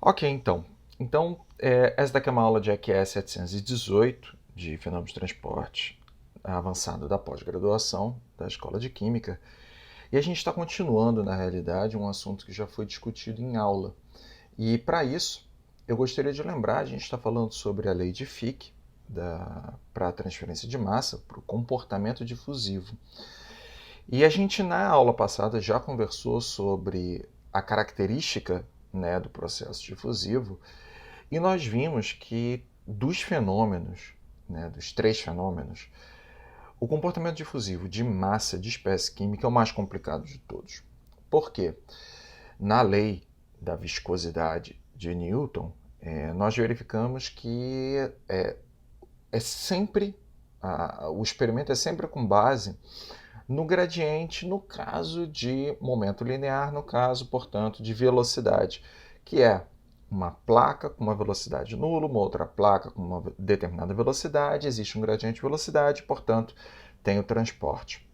Ok, então. Essa daqui é uma aula de EQE 718, de Fenômenos de Transporte Avançado da pós-graduação da Escola de Química. E a gente está continuando, na realidade, um assunto que já foi discutido em aula. E, para isso, eu gostaria de lembrar, a gente está falando sobre a lei de Fick, para a transferência de massa, para o comportamento difusivo. E a gente, na aula passada, já conversou sobre a característica, né, do processo difusivo, e nós vimos que dos fenômenos, né, dos três fenômenos, o comportamento difusivo de massa de espécie química é o mais complicado de todos. Por quê? Na lei da viscosidade de Newton, nós verificamos que é sempre o experimento é sempre com base no gradiente, no caso de momento linear, no caso, portanto, de velocidade, que é uma placa com uma velocidade nula, uma outra placa com uma determinada velocidade, existe um gradiente de velocidade, portanto, tem o transporte.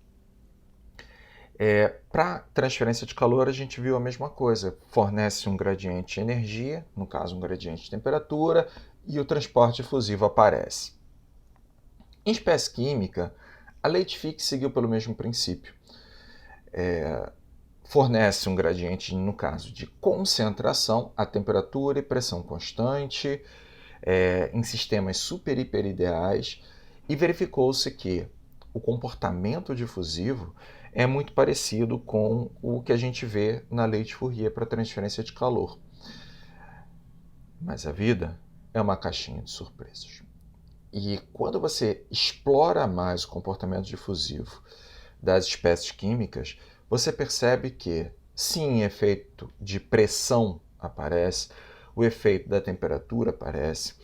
Para transferência de calor, a gente viu a mesma coisa. Fornece um gradiente de energia, no caso, um gradiente de temperatura, e o transporte difusivo aparece. Em espécie química, a lei de Fick seguiu pelo mesmo princípio. Fornece um gradiente, no caso de concentração, a temperatura e pressão constante, em sistemas super hiperideais, e verificou-se que o comportamento difusivo é muito parecido com o que a gente vê na lei de Fourier para transferência de calor. Mas a vida é uma caixinha de surpresas. E quando você explora mais o comportamento difusivo das espécies químicas, você percebe que, sim, efeito de pressão aparece, o efeito da temperatura aparece,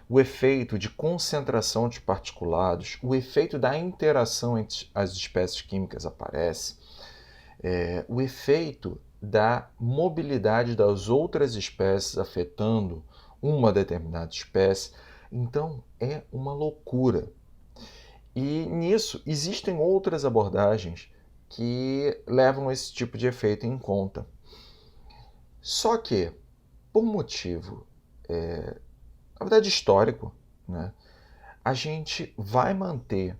o efeito de concentração de particulados, o efeito da interação entre as espécies químicas aparece, o efeito da mobilidade das outras espécies afetando uma determinada espécie. Então, é uma loucura. E nisso existem outras abordagens que levam esse tipo de efeito em conta. Só que, por motivo, na verdade, histórico, né, a gente vai manter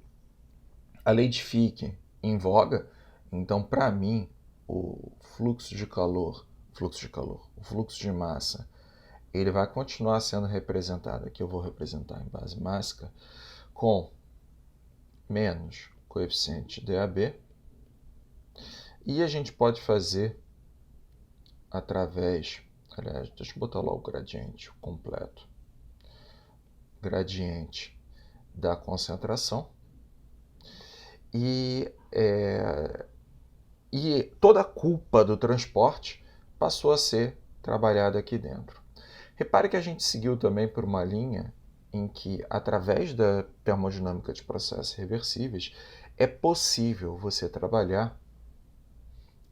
a lei de Fick em voga. Então, para mim, o o fluxo de massa, ele vai continuar sendo representado, aqui eu vou representar em base mássica, com menos coeficiente DAB, e a gente pode fazer através, aliás, deixa eu botar lá o gradiente completo, gradiente da concentração, e toda a culpa do transporte passou a ser trabalhada aqui dentro. Repare que a gente seguiu também por uma linha em que, através da termodinâmica de processos reversíveis, é possível você trabalhar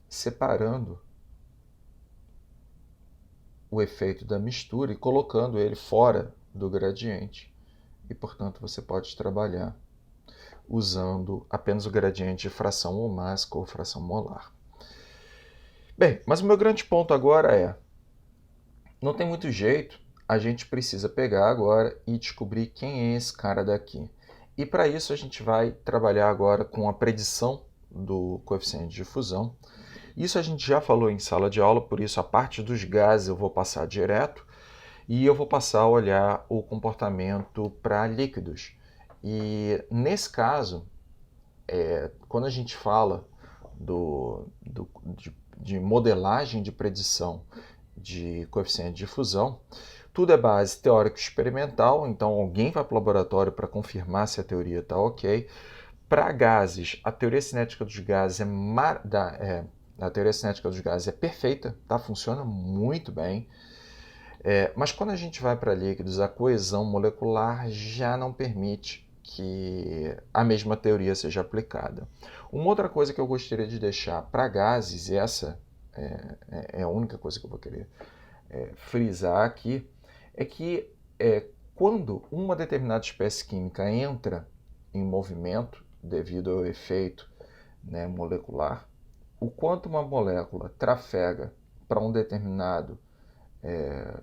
separando o efeito da mistura e colocando ele fora do gradiente. E, portanto, você pode trabalhar usando apenas o gradiente de fração omássica ou fração molar. Bem, mas o meu grande ponto agora não tem muito jeito, a gente precisa pegar agora e descobrir quem é esse cara daqui. E para isso a gente vai trabalhar agora com a predição do coeficiente de fusão. Isso a gente já falou em sala de aula, por isso a parte dos gases eu vou passar direto e eu vou passar a olhar o comportamento para líquidos. E nesse caso, quando a gente fala de modelagem de predição de coeficiente de fusão, tudo é base teórico-experimental, então alguém vai para o laboratório para confirmar se a teoria está ok. Para gases, a teoria cinética dos gases a teoria cinética dos gases é perfeita, tá? Funciona muito bem. Mas quando a gente vai para líquidos, a coesão molecular já não permite que a mesma teoria seja aplicada. Uma outra coisa que eu gostaria de deixar para gases, e essa é a única coisa que eu vou querer frisar aqui, é que quando uma determinada espécie química entra em movimento devido ao efeito, né, molecular, o quanto uma molécula trafega para um determinado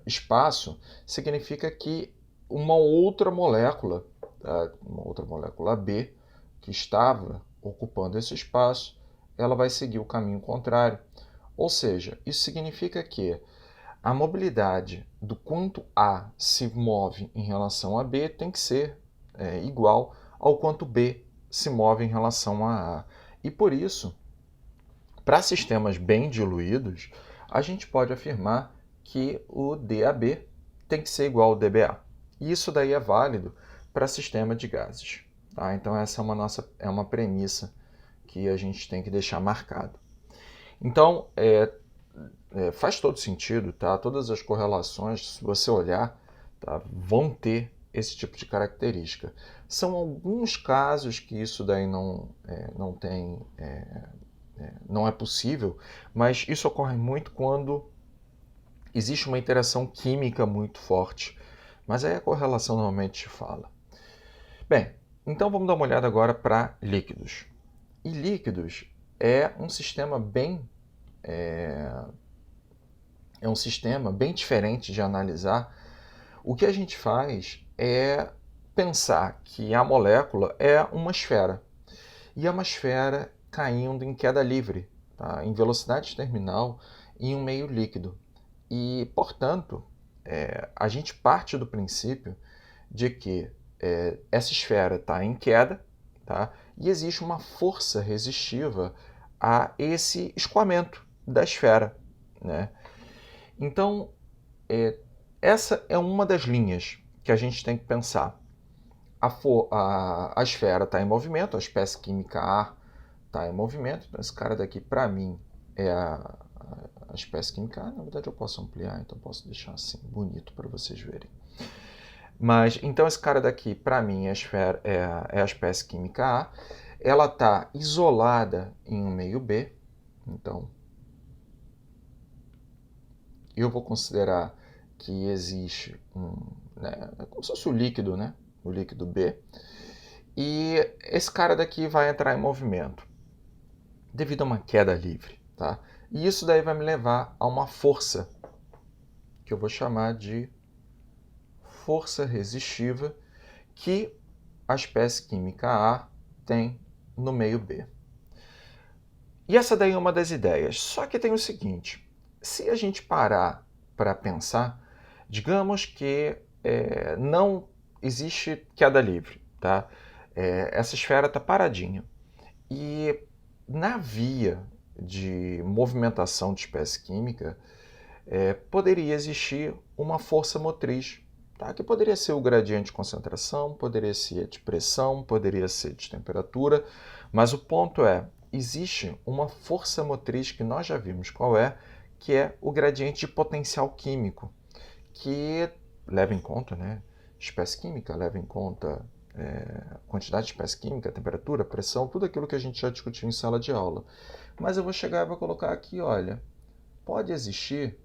espaço, significa que uma outra molécula, tá? Uma outra molécula B, que estava ocupando esse espaço, ela vai seguir o caminho contrário. Ou seja, isso significa que a mobilidade do quanto A se move em relação a B tem que ser igual ao quanto B se move em relação a A. E por isso, para sistemas bem diluídos, a gente pode afirmar que o DAB tem que ser igual ao DBA. E isso daí é válido para sistema de gases. Tá? Então essa é uma premissa que a gente tem que deixar marcado. Então, faz todo sentido, tá? Todas as correlações, se você olhar, tá, vão ter esse tipo de característica. São alguns casos que isso daí não é possível, mas isso ocorre muito quando existe uma interação química muito forte. Mas aí a correlação normalmente fala. Bem, então vamos dar uma olhada agora para líquidos. E líquidos é um sistema bem diferente de analisar. O que a gente faz é pensar que a molécula é uma esfera. E é uma esfera caindo em queda livre, tá? Em velocidade terminal, em um meio líquido. E, portanto, a gente parte do princípio de que essa esfera está em queda, tá? E existe uma força resistiva a esse escoamento da esfera, né? Então, essa é uma das linhas que a gente tem que pensar. A esfera está em movimento, a espécie química A está em movimento. Então, esse cara daqui, para mim, é a espécie química A. Na verdade, eu posso ampliar, então posso deixar assim, bonito para vocês verem. Mas, então, esse cara daqui, para mim, é a espécie química A. Ela está isolada em um meio B. Então, eu vou considerar que existe como se fosse o líquido, né? O líquido B. E esse cara daqui vai entrar em movimento devido a uma queda livre, tá? E isso daí vai me levar a uma força que eu vou chamar de força resistiva que a espécie química A tem no meio B. E essa daí é uma das ideias. Só que tem o seguinte, se a gente parar para pensar, digamos que não existe queda livre, tá? Essa esfera está paradinha. E na via de movimentação de espécie química, poderia existir uma força motriz, tá? Que poderia ser o gradiente de concentração, poderia ser de pressão, poderia ser de temperatura, mas o ponto é, existe uma força motriz que nós já vimos qual é, que é o gradiente de potencial químico, que leva em conta, né, espécie química, leva em conta quantidade de espécie química, temperatura, pressão, tudo aquilo que a gente já discutiu em sala de aula. Mas eu vou chegar e vou colocar aqui, olha, pode existir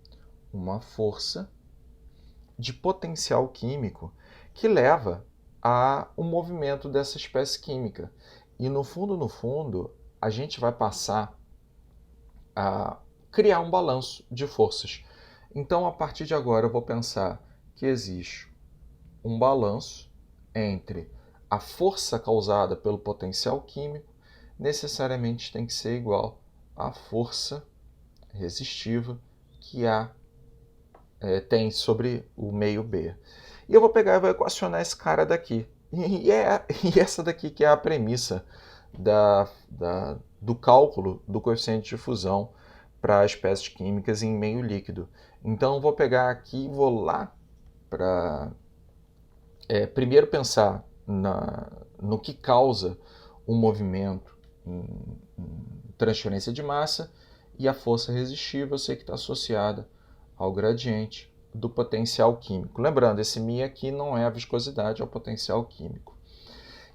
uma força de potencial químico que leva a um movimento dessa espécie química. E no fundo, a gente vai passar a criar um balanço de forças. Então, a partir de agora, eu vou pensar que existe um balanço entre a força causada pelo potencial químico necessariamente tem que ser igual à força resistiva que tem sobre o meio B. E eu vou pegar e vou equacionar esse cara daqui. E essa daqui que é a premissa do cálculo do coeficiente de fusão para espécies químicas em meio líquido. Então, eu vou pegar aqui e vou lá para primeiro pensar no que causa o movimento em transferência de massa, e a força resistiva eu sei que está associada ao gradiente do potencial químico. Lembrando, esse μ aqui não é a viscosidade, é o potencial químico.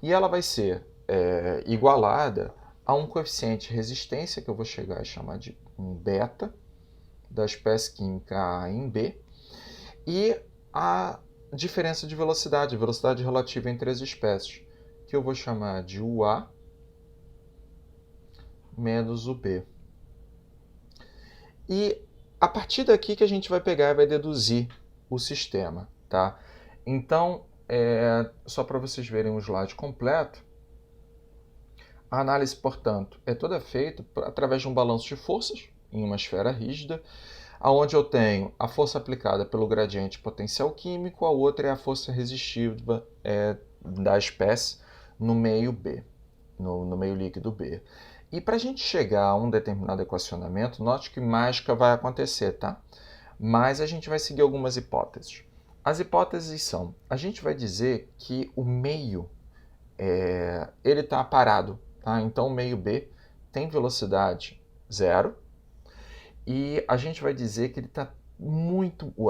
E ela vai ser igualada a um coeficiente de resistência, que eu vou chegar e chamar de um beta, da espécie química A em B, e a diferença de velocidade relativa entre as espécies, que eu vou chamar de UA menos o B. E a partir daqui que a gente vai pegar e vai deduzir o sistema, tá? Então, só para vocês verem o slide completo, a análise, portanto, é toda feita através de um balanço de forças em uma esfera rígida, onde eu tenho a força aplicada pelo gradiente potencial químico, a outra é a força resistiva da espécie no meio B, no meio líquido B. E para a gente chegar a um determinado equacionamento, note que mágica vai acontecer, tá? Mas a gente vai seguir algumas hipóteses. As hipóteses são, a gente vai dizer que o meio ele está parado, tá? Então o meio B tem velocidade zero e a gente vai dizer que ele está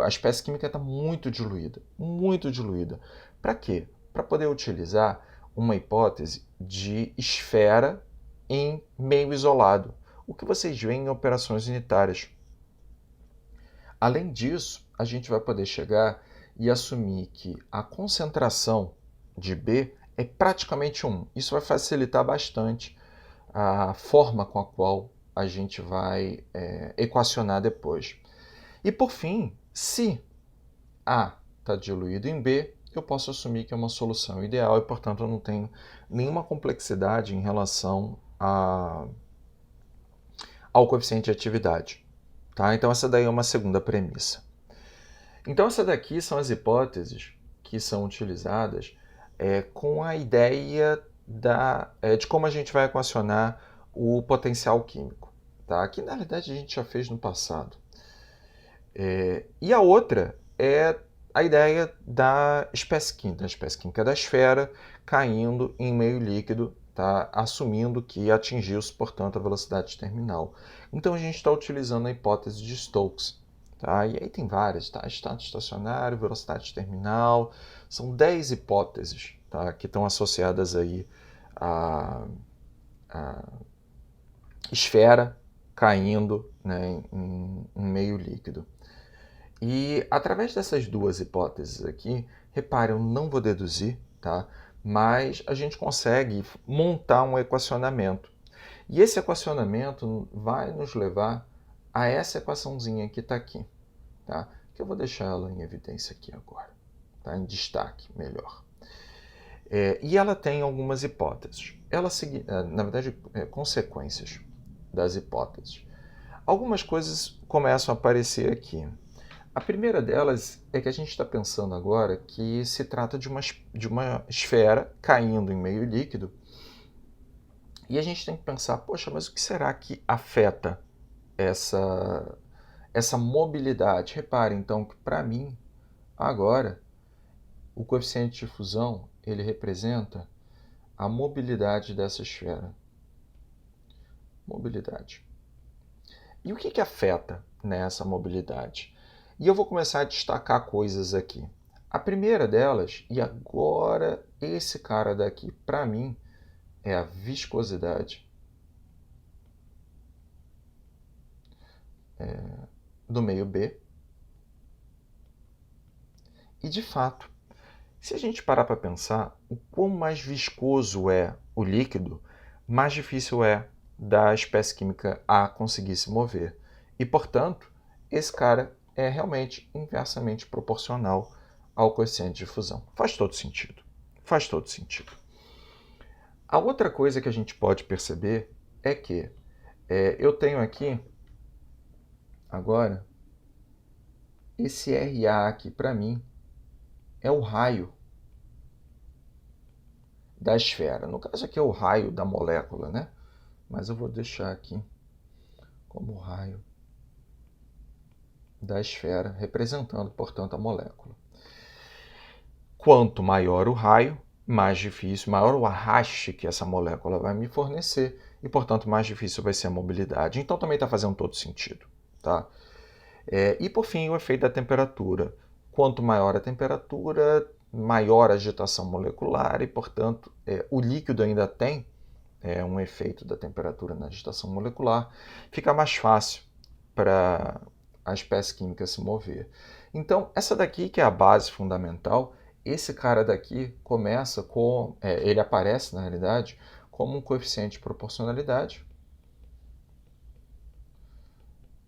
a espécie química está muito diluída, muito diluída. Para quê? Para poder utilizar uma hipótese de esfera em meio isolado, o que vocês veem em operações unitárias. Além disso, a gente vai poder chegar e assumir que a concentração de B é praticamente 1. Isso vai facilitar bastante a forma com a qual a gente vai equacionar depois. E por fim, se A está diluído em B, eu posso assumir que é uma solução ideal e, portanto, eu não tenho nenhuma complexidade em relação ao coeficiente de atividade. Tá? Então, essa daí é uma segunda premissa. Então, essa daqui são as hipóteses que são utilizadas com a ideia de como a gente vai equacionar o potencial químico, tá? Que, na realidade, a gente já fez no passado. E a outra é a ideia da espécie química da esfera caindo em meio líquido, tá? Assumindo que atingiu-se, portanto, a velocidade terminal. Então, a gente está utilizando a hipótese de Stokes. Tá? E aí tem várias, tá? Estado estacionário, velocidade terminal, são 10 hipóteses, tá? Que estão associadas aí à esfera caindo, né, em meio líquido. E através dessas duas hipóteses aqui, reparem, eu não vou deduzir, tá? Mas a gente consegue montar um equacionamento. E esse equacionamento vai nos levar a essa equaçãozinha que está aqui. Tá? Que eu vou deixar ela em evidência aqui agora, tá? Em destaque melhor. E ela tem algumas hipóteses. Na verdade, consequências das hipóteses. Algumas coisas começam a aparecer aqui. A primeira delas é que a gente está pensando agora que se trata de uma esfera caindo em meio líquido. E a gente tem que pensar, poxa, mas o que será que afeta essa mobilidade? Repare, então, que para mim, agora, o coeficiente de fusão, ele representa a mobilidade dessa esfera. Mobilidade. E o que afeta nessa mobilidade? E eu vou começar a destacar coisas aqui. A primeira delas, e agora esse cara daqui, para mim, é a viscosidade do meio B. E, de fato, se a gente parar para pensar, o quão mais viscoso é o líquido, mais difícil é da espécie química A conseguir se mover. E, portanto, esse cara é realmente inversamente proporcional ao coeficiente de fusão. Faz todo sentido. Faz todo sentido. A outra coisa que a gente pode perceber é que eu tenho aqui, agora, esse RA aqui, para mim, é o raio da esfera. No caso aqui é o raio da molécula, né? Mas eu vou deixar aqui como raio da esfera, representando, portanto, a molécula. Quanto maior o raio, mais difícil, maior o arraste que essa molécula vai me fornecer e, portanto, mais difícil vai ser a mobilidade. Então, também está fazendo todo sentido, tá? E, por fim, o efeito da temperatura. Quanto maior a temperatura, maior a agitação molecular e, portanto, o líquido ainda tem um efeito da temperatura na agitação molecular, fica mais fácil para a espécie química se mover. Então, essa daqui que é a base fundamental, esse cara daqui começa com, ele aparece, na realidade, como um coeficiente de proporcionalidade,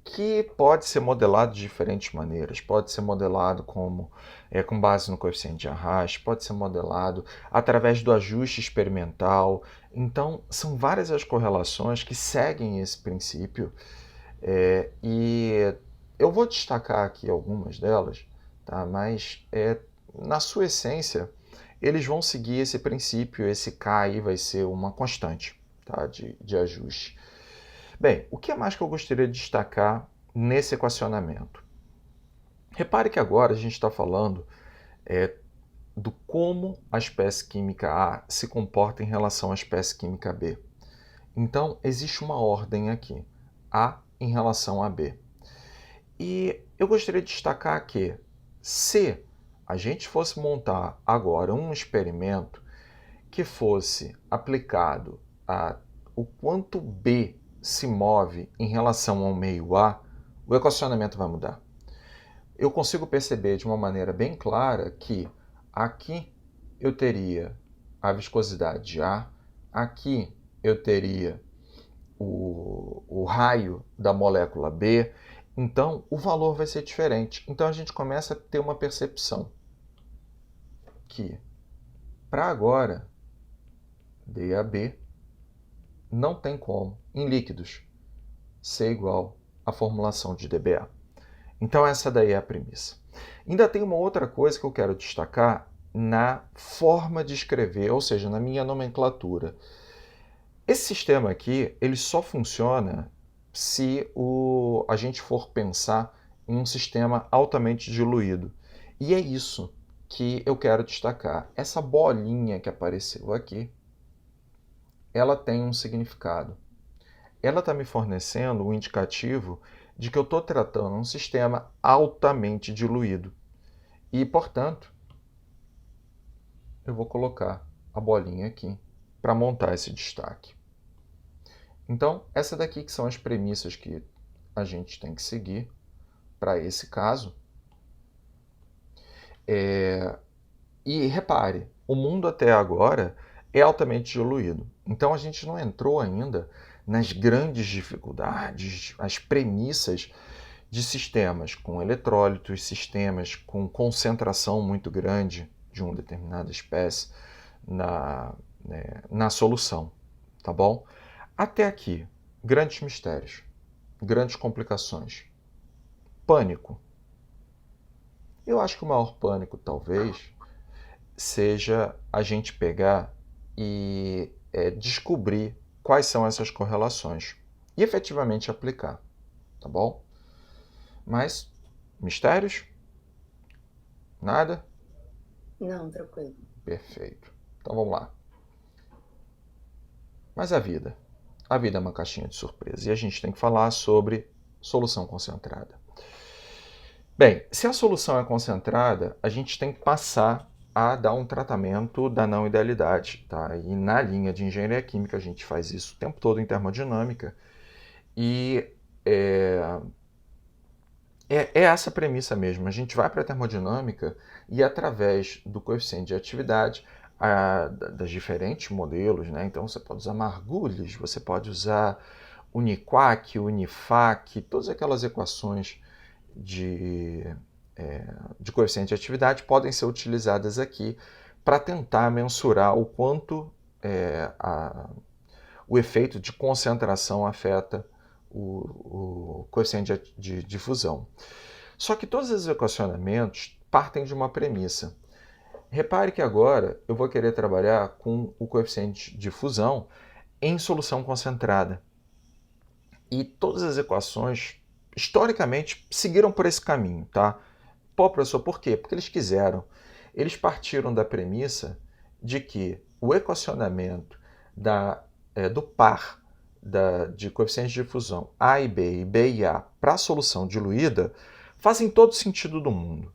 que pode ser modelado de diferentes maneiras. Pode ser modelado com base no coeficiente de arraste, pode ser modelado através do ajuste experimental. Então, são várias as correlações que seguem esse princípio, e eu vou destacar aqui algumas delas, tá? Mas na sua essência, eles vão seguir esse princípio, esse K aí vai ser uma constante, tá? de ajuste. Bem, o que mais que eu gostaria de destacar nesse equacionamento? Repare que agora a gente está falando do como a espécie química A se comporta em relação à espécie química B. Então, existe uma ordem aqui, A em relação a B. E eu gostaria de destacar que, se a gente fosse montar agora um experimento que fosse aplicado a o quanto B se move em relação ao meio A, o equacionamento vai mudar. Eu consigo perceber de uma maneira bem clara que aqui eu teria a viscosidade de A, aqui eu teria o raio da molécula B, então o valor vai ser diferente. Então a gente começa a ter uma percepção que, para agora, DAB não tem como, em líquidos, ser igual à formulação de dBA. Então essa daí é a premissa. Ainda tem uma outra coisa que eu quero destacar na forma de escrever, ou seja, na minha nomenclatura. Esse sistema aqui, ele só funciona se a gente for pensar em um sistema altamente diluído. E é isso que eu quero destacar. Essa bolinha que apareceu aqui, ela tem um significado. Ela está me fornecendo um indicativo de que eu estou tratando um sistema altamente diluído. E, portanto, eu vou colocar a bolinha aqui para montar esse destaque. Então, essa daqui que são as premissas que a gente tem que seguir para esse caso. E repare, o mundo até agora é altamente diluído. Então a gente não entrou ainda nas grandes dificuldades, as premissas de sistemas com eletrólitos, sistemas com concentração muito grande de uma determinada espécie na solução, tá bom? Até aqui, grandes mistérios, grandes complicações. Pânico. Eu acho que o maior pânico, talvez, seja a gente pegar e descobrir quais são essas correlações e efetivamente aplicar, tá bom? Mas, mistérios? Nada? Não, tranquilo. Perfeito. Então vamos lá. Mas a vida é uma caixinha de surpresa e a gente tem que falar sobre solução concentrada. Bem, se a solução é concentrada, a gente tem que passar a dar um tratamento da não idealidade, tá? E na linha de engenharia química a gente faz isso o tempo todo em termodinâmica e é essa a premissa mesmo. A gente vai para a termodinâmica e através do coeficiente de atividade das diferentes modelos, né? Então você pode usar Margulis, você pode usar Uniquac, Unifac, todas aquelas equações de coeficiente de atividade podem ser utilizadas aqui para tentar mensurar o quanto o efeito de concentração afeta o coeficiente de difusão. Só que todos os equacionamentos partem de uma premissa. Repare que agora eu vou querer trabalhar com o coeficiente de difusão em solução concentrada. E todas as equações, historicamente, seguiram por esse caminho, tá? Pô, professor, por quê? Porque eles quiseram. Eles partiram da premissa de que o equacionamento do par de coeficientes de difusão A e B e B e A para a solução diluída fazem todo sentido do mundo.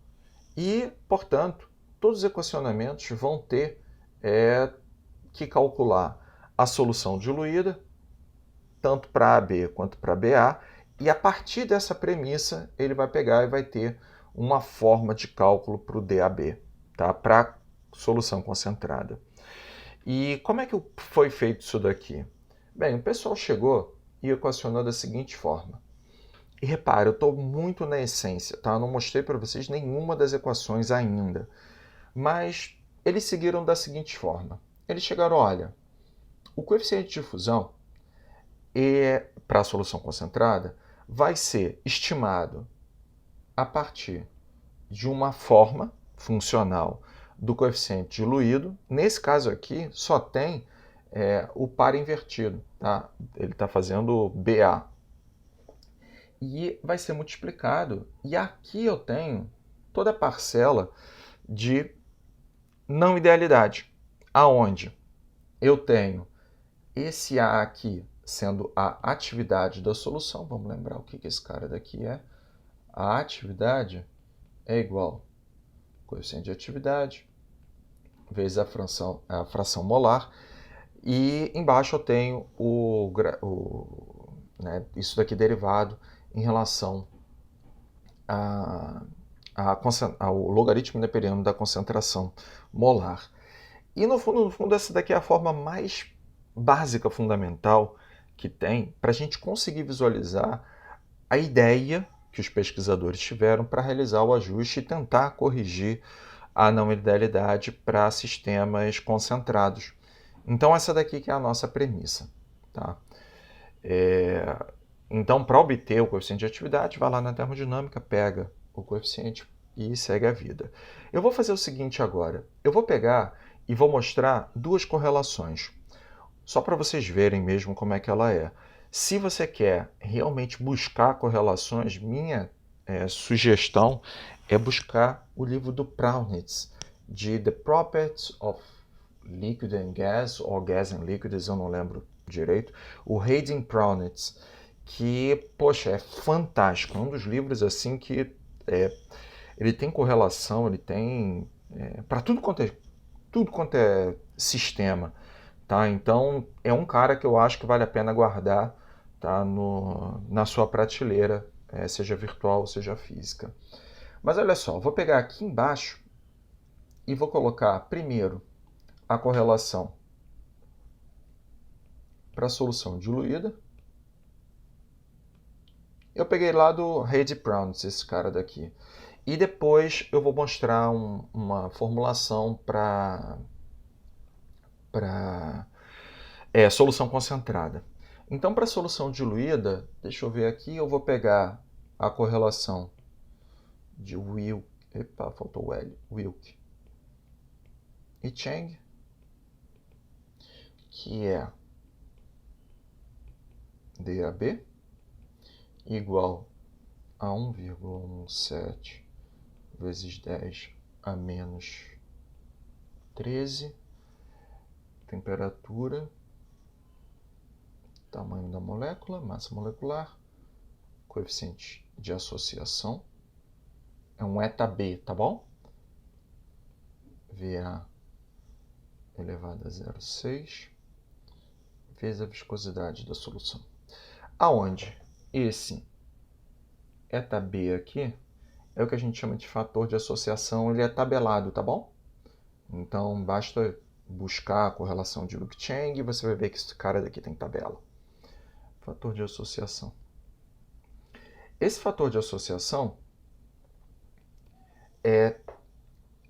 E, portanto, todos os equacionamentos vão ter que calcular a solução diluída, tanto para AB quanto para BA, e a partir dessa premissa ele vai pegar e vai ter uma forma de cálculo para o DAB, tá? Para solução concentrada. E como é que foi feito isso daqui? Bem, o pessoal chegou e equacionou da seguinte forma. E repara, eu estou muito na essência, tá? Eu não mostrei para vocês nenhuma das equações ainda. Mas eles seguiram da seguinte forma. Eles chegaram, olha, o coeficiente de fusão para a solução concentrada vai ser estimado a partir de uma forma funcional do coeficiente diluído. Nesse caso aqui, só tem o par invertido. Tá? Ele está fazendo BA. E vai ser multiplicado. E aqui eu tenho toda a parcela de não idealidade, aonde eu tenho esse A aqui sendo a atividade da solução. Vamos lembrar o que esse cara daqui é. A atividade é igual ao coeficiente de atividade vezes a fração molar. E embaixo eu tenho isso daqui derivado em relação ao logaritmo neperiano da concentração molar. E no fundo, essa daqui é a forma mais básica, fundamental que tem para a gente conseguir visualizar a ideia que os pesquisadores tiveram para realizar o ajuste e tentar corrigir a não idealidade para sistemas concentrados. Então essa daqui que é a nossa premissa. Tá? Então, para obter o coeficiente de atividade, vai lá na termodinâmica, pega o coeficiente e segue a vida. Eu vou fazer o seguinte agora. Eu vou pegar e vou mostrar duas correlações, só para vocês verem mesmo como é que ela é. Se você quer realmente buscar correlações, minha sugestão é buscar o livro do Praunitz, de The Properties of Liquid and Gas, ou Gas and Liquids, eu não lembro direito, o Hayden Praunitz, que, poxa, é fantástico. É um dos livros assim que ele tem correlação, ele tem para tudo quanto é sistema. Tá? Então, é um cara que eu acho que vale a pena guardar, tá? Na sua prateleira, seja virtual ou seja física. Mas olha só, vou pegar aqui embaixo e vou colocar primeiro a correlação para a solução diluída. Eu peguei lá do Hayden-Praunitz, esse cara daqui. E depois eu vou mostrar uma formulação para solução concentrada. Então, para a solução diluída, deixa eu ver aqui, eu vou pegar a correlação de Wilk, faltou o L, Wilk e Chang, que é DAB igual a 1,17 vezes 10 a menos 13, temperatura, tamanho da molécula, massa molecular, coeficiente de associação, é um eta-B, tá bom? VA elevado a 0,6 vezes a viscosidade da solução. Aonde esse eta-B aqui é o que a gente chama de fator de associação, ele é tabelado, tá bom? Então basta buscar a correlação de Wilk-Chang e você vai ver que esse cara daqui tem tabela. Fator de associação. Esse fator de associação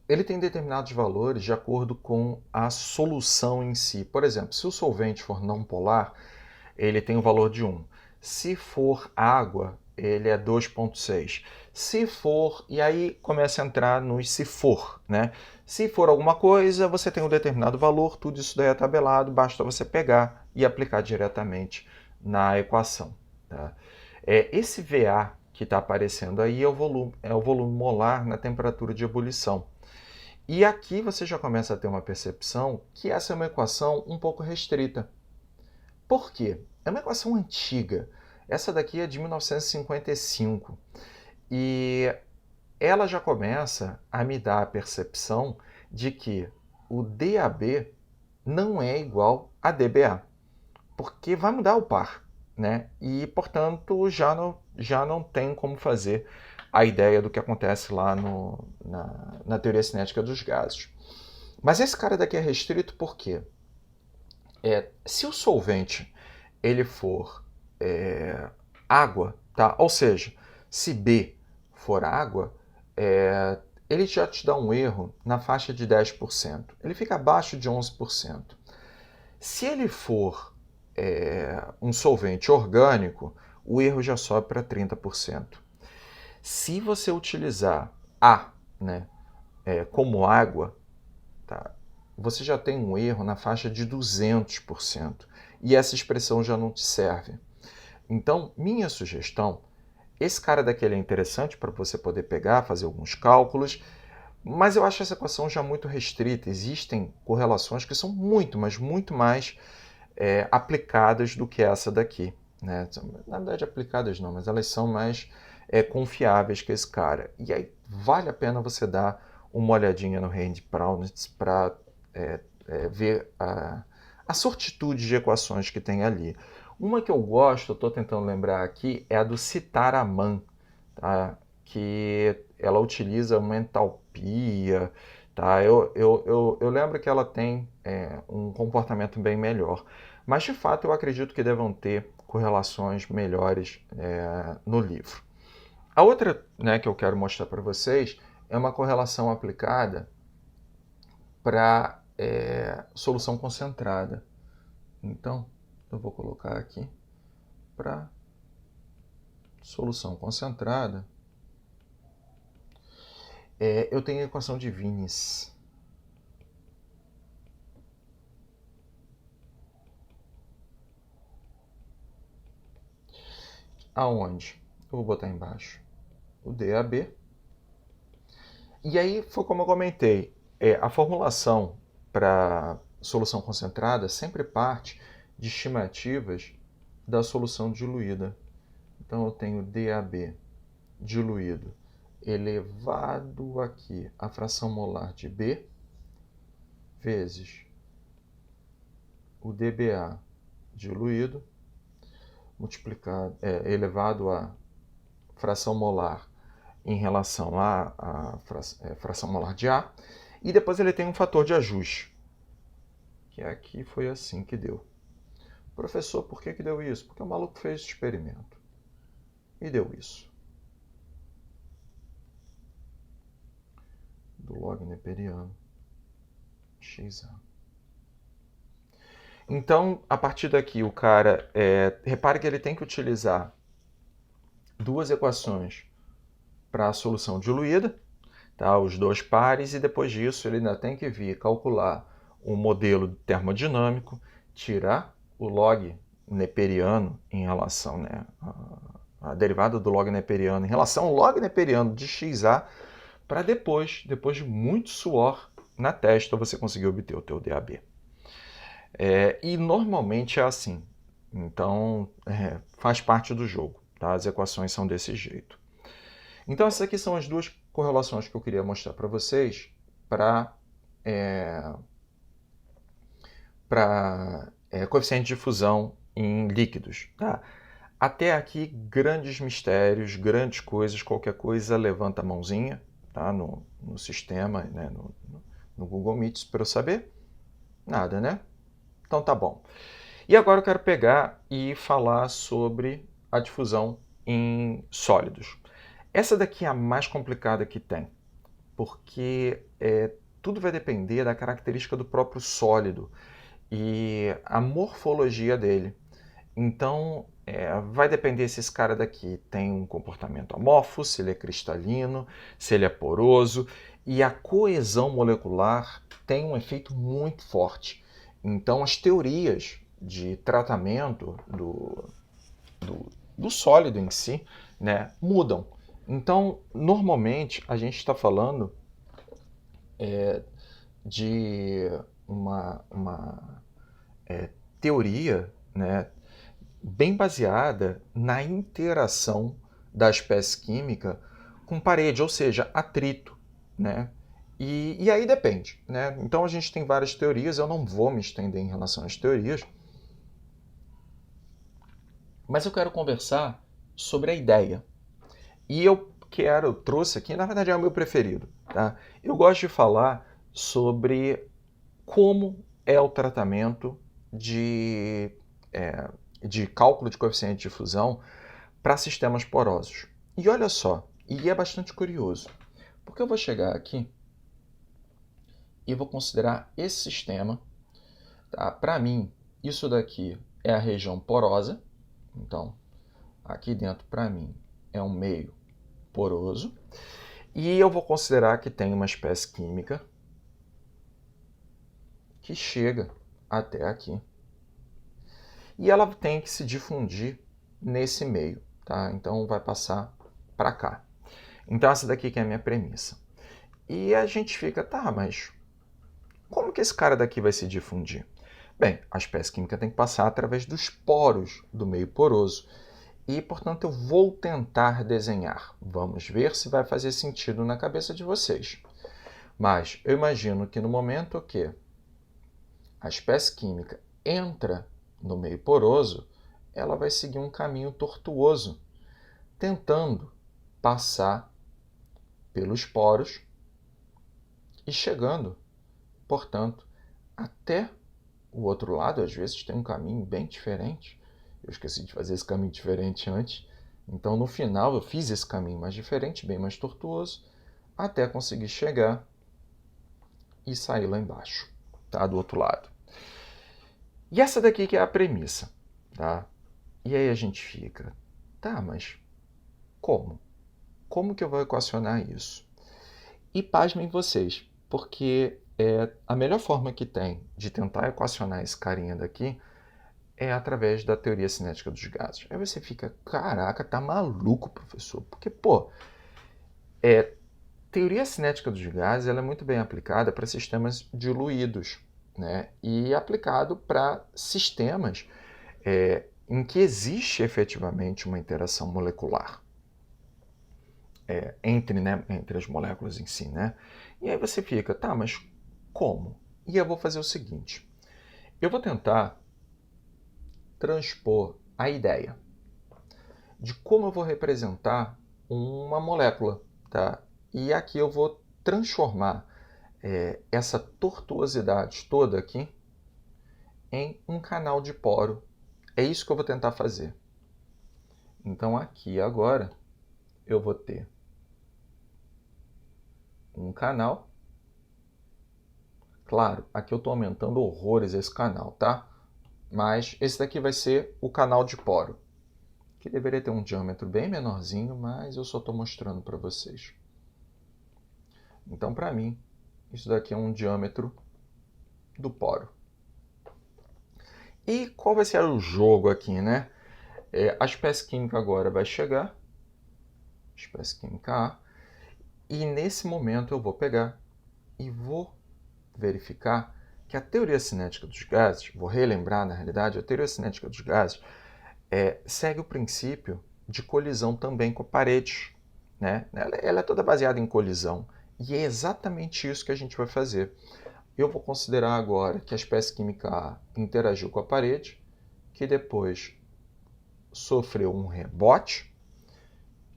ele tem determinados valores de acordo com a solução em si. Por exemplo, se o solvente for não polar, ele tem o valor de 1. Se for água, ele é 2,6. Se for, e aí começa a entrar nos se for, né? Se for alguma coisa, você tem um determinado valor, tudo isso daí é tabelado, basta você pegar e aplicar diretamente na equação. Tá? Esse VA que está aparecendo aí é o volume molar na temperatura de ebulição. E aqui você já começa a ter uma percepção que essa é uma equação um pouco restrita. Por quê? É uma equação antiga. Essa daqui é de 1955. E ela já começa a me dar a percepção de que o DAB não é igual a DBA. Porque vai mudar o par, né? E, portanto, já não tem como fazer a ideia do que acontece lá na teoria cinética dos gases. Mas esse cara daqui é restrito porque se o solvente ele for água, tá? Ou seja, se B for água, ele já te dá um erro na faixa de 10%. Ele fica abaixo de 11%. Se ele for um solvente orgânico, o erro já sobe para 30%. Se você utilizar A, né, como água, tá, você já tem um erro na faixa de 200%. E essa expressão já não te serve. Então, minha sugestão, esse cara daqui é interessante para você poder pegar, fazer alguns cálculos, mas eu acho essa equação já muito restrita. Existem correlações que são muito, mas muito mais aplicadas do que essa daqui, né? Na verdade, aplicadas não, mas elas são mais confiáveis que esse cara. E aí vale a pena você dar uma olhadinha no Randy Praunitz para ver a sortitude de equações que tem ali. Uma que eu gosto, eu estou tentando lembrar aqui, é a do Sitaraman, tá? Que ela utiliza uma entalpia. Tá? Eu lembro que ela tem um comportamento bem melhor. Mas, de fato, eu acredito que devam ter correlações melhores no livro. A outra, né, que eu quero mostrar para vocês é uma correlação aplicada para solução concentrada. Então, eu vou colocar aqui para solução concentrada. Eu tenho a equação de Vinis. Aonde? Eu vou botar embaixo o DAB. E aí foi como eu comentei, a formulação para solução concentrada sempre parte de estimativas da solução diluída. Então eu tenho DAB diluído elevado aqui a fração molar de B vezes o DBA diluído multiplicado, elevado a fração molar em relação à fração molar de A, e depois ele tem um fator de ajuste, que aqui foi assim que deu. Professor, por que deu isso? Porque o maluco fez o experimento e deu isso. Do log neperiano XA. Então, a partir daqui, o cara, repare que ele tem que utilizar duas equações para a solução diluída, tá? Os dois pares, e depois disso ele ainda tem que vir calcular o modelo termodinâmico, tirar o log neperiano em relação, né, a derivada do log neperiano em relação ao log neperiano de XA, para depois de muito suor na testa, você conseguir obter o teu DAB. E normalmente é assim. Então, faz parte do jogo. Tá? As equações são desse jeito. Então, essas aqui são as duas correlações que eu queria mostrar para vocês para coeficiente de fusão em líquidos. Tá? Até aqui, grandes mistérios, grandes coisas. Qualquer coisa, levanta a mãozinha, tá? no sistema, né? no Google Meets, para eu saber. Nada, né? Então tá bom. E agora eu quero pegar e falar sobre a difusão em sólidos. Essa daqui é a mais complicada que tem, porque tudo vai depender da característica do próprio sólido e a morfologia dele. Então, vai depender se esse cara daqui tem um comportamento amorfo, se ele é cristalino, se ele é poroso, e a coesão molecular tem um efeito muito forte. Então, as teorias de tratamento do sólido em si, né, mudam. Então, normalmente, a gente está falando de uma teoria, né, bem baseada na interação da espécie química com parede, ou seja, atrito, né? E aí depende, né? Então a gente tem várias teorias, eu não vou me estender em relação às teorias, mas eu quero conversar sobre a ideia. E eu trouxe aqui, na verdade é o meu preferido, tá? Eu gosto de falar sobre como é o tratamento de cálculo de coeficiente de fusão para sistemas porosos. E olha só, e é bastante curioso, porque eu vou chegar aqui e vou considerar esse sistema. Tá? Para mim, isso daqui é a região porosa. Então, aqui dentro, para mim, é um meio poroso. E eu vou considerar que tem uma espécie química que chega até aqui. E ela tem que se difundir nesse meio. Tá? Então, vai passar para cá. Então, essa daqui que é a minha premissa. E a gente fica, tá, mas como que esse cara daqui vai se difundir? Bem, a espécie química tem que passar através dos poros do meio poroso. E, portanto, eu vou tentar desenhar. Vamos ver se vai fazer sentido na cabeça de vocês. Mas eu imagino que no momento que a espécie química entra no meio poroso, ela vai seguir um caminho tortuoso, tentando passar pelos poros e chegando, portanto, até o outro lado. Às vezes tem um caminho bem diferente. Eu esqueci de fazer esse caminho diferente antes. Então, no final, eu fiz esse caminho mais diferente, bem mais tortuoso, até conseguir chegar e sair lá embaixo, tá? Do outro lado. E essa daqui que é a premissa, tá? E aí a gente fica, tá, mas como? Como que eu vou equacionar isso? E pasmem vocês, porque a melhor forma que tem de tentar equacionar esse carinha daqui é através da teoria cinética dos gases. Aí você fica, caraca, tá maluco, professor? Porque, pô, teoria cinética dos gases ela é muito bem aplicada para sistemas diluídos, né? E aplicado para sistemas em que existe efetivamente uma interação molecular entre as moléculas em si, né? E aí você fica, tá, mas como? E eu vou fazer o seguinte, eu vou tentar transpor a ideia de como eu vou representar uma molécula, tá? E aqui eu vou transformar essa tortuosidade toda aqui em um canal de poro. É isso que eu vou tentar fazer. Então aqui agora eu vou ter um canal. Claro, aqui eu estou aumentando horrores esse canal, tá? Mas esse daqui vai ser o canal de poro, que deveria ter um diâmetro bem menorzinho, mas eu só estou mostrando para vocês. Então, para mim, isso daqui é um diâmetro do poro. E qual vai ser o jogo aqui, né? A espécie química agora vai chegar, espécie química A, e nesse momento eu vou pegar e vou verificar que a teoria cinética dos gases, vou relembrar na realidade, a teoria cinética dos gases segue o princípio de colisão também com a parede, né? Ela é toda baseada em colisão, e é exatamente isso que a gente vai fazer. Eu vou considerar agora que a espécie química A interagiu com a parede, que depois sofreu um rebote,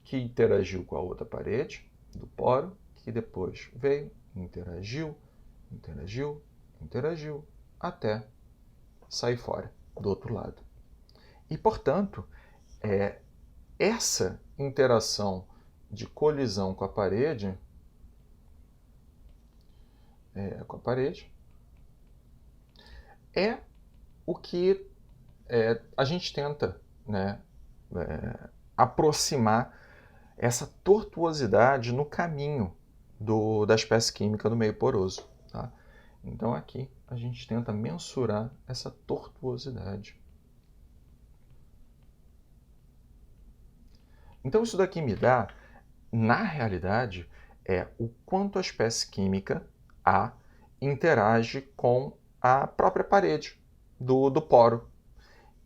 que interagiu com a outra parede do poro, que depois veio, interagiu, até sair fora do outro lado. E, portanto, essa interação de colisão com a parede, é o que a gente tenta, né, aproximar essa tortuosidade no caminho da espécie química do meio poroso. Tá? Então aqui a gente tenta mensurar essa tortuosidade. Então isso daqui me dá, na realidade, o quanto a espécie química A interage com a própria parede do poro.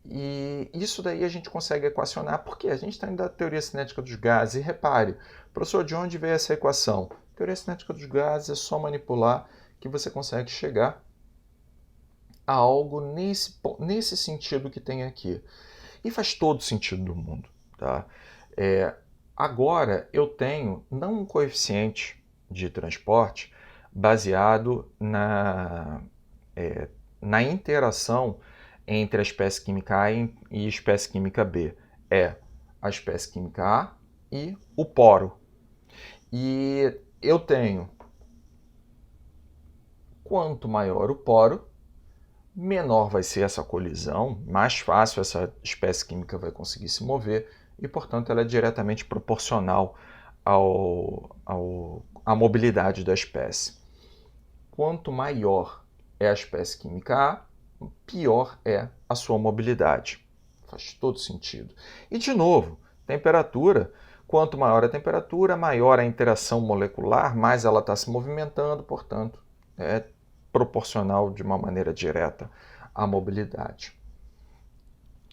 E isso daí a gente consegue equacionar, porque a gente está indo da teoria cinética dos gases. E repare, professor, de onde veio essa equação? A teoria cinética dos gases é só manipular que você consegue chegar a algo nesse sentido que tem aqui. E faz todo sentido do mundo. Tá? Agora eu tenho não um coeficiente de transporte baseado na interação entre a espécie química A e a espécie química B. a espécie química A e o poro. E eu tenho, quanto maior o poro, menor vai ser essa colisão, mais fácil essa espécie química vai conseguir se mover e, portanto, ela é diretamente proporcional à mobilidade da espécie. Quanto maior é a espécie química A, pior é a sua mobilidade. Faz todo sentido. E, de novo, temperatura. Quanto maior a temperatura, maior a interação molecular, mais ela está se movimentando, portanto, é proporcional de uma maneira direta à mobilidade.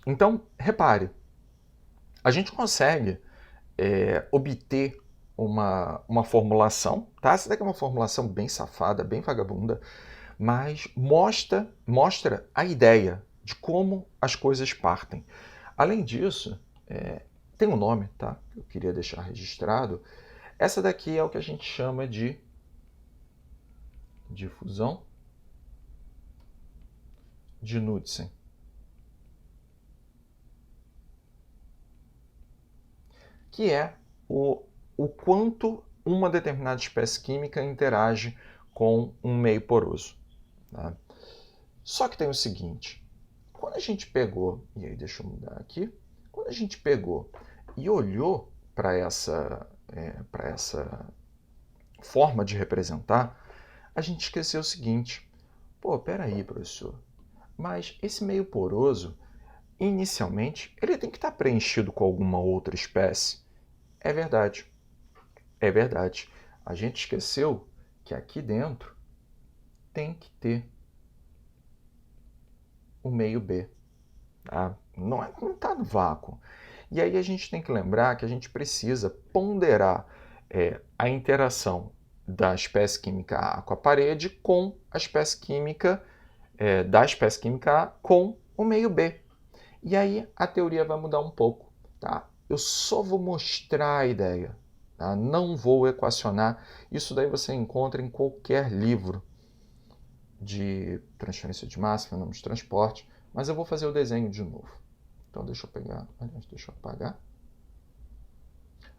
Então, repare, a gente consegue obter uma formulação, tá? Essa daqui é uma formulação bem safada, bem vagabunda, mas mostra a ideia de como as coisas partem. Além disso, tem um nome, tá? Que eu queria deixar registrado. Essa daqui é o que a gente chama de difusão de Knudsen. Que é o quanto uma determinada espécie química interage com um meio poroso. Tá? Só que tem o seguinte, quando a gente pegou, e aí deixa eu mudar aqui, quando a gente pegou e olhou para essa forma de representar, a gente esqueceu o seguinte, pô, peraí, professor, mas esse meio poroso, inicialmente, ele tem que estar preenchido com alguma outra espécie. É verdade. É verdade. A gente esqueceu que aqui dentro tem que ter o meio B. Tá? Não está no vácuo. E aí a gente tem que lembrar que a gente precisa ponderar a interação da espécie química A com a parede com a espécie química da espécie química A com o meio B. E aí a teoria vai mudar um pouco. Tá? Eu só vou mostrar a ideia. Tá? Não vou equacionar. Isso daí você encontra em qualquer livro de transferência de massa, fenômenos de transporte, mas eu vou fazer o desenho de novo. Então deixa eu pegar, aliás, deixa eu apagar.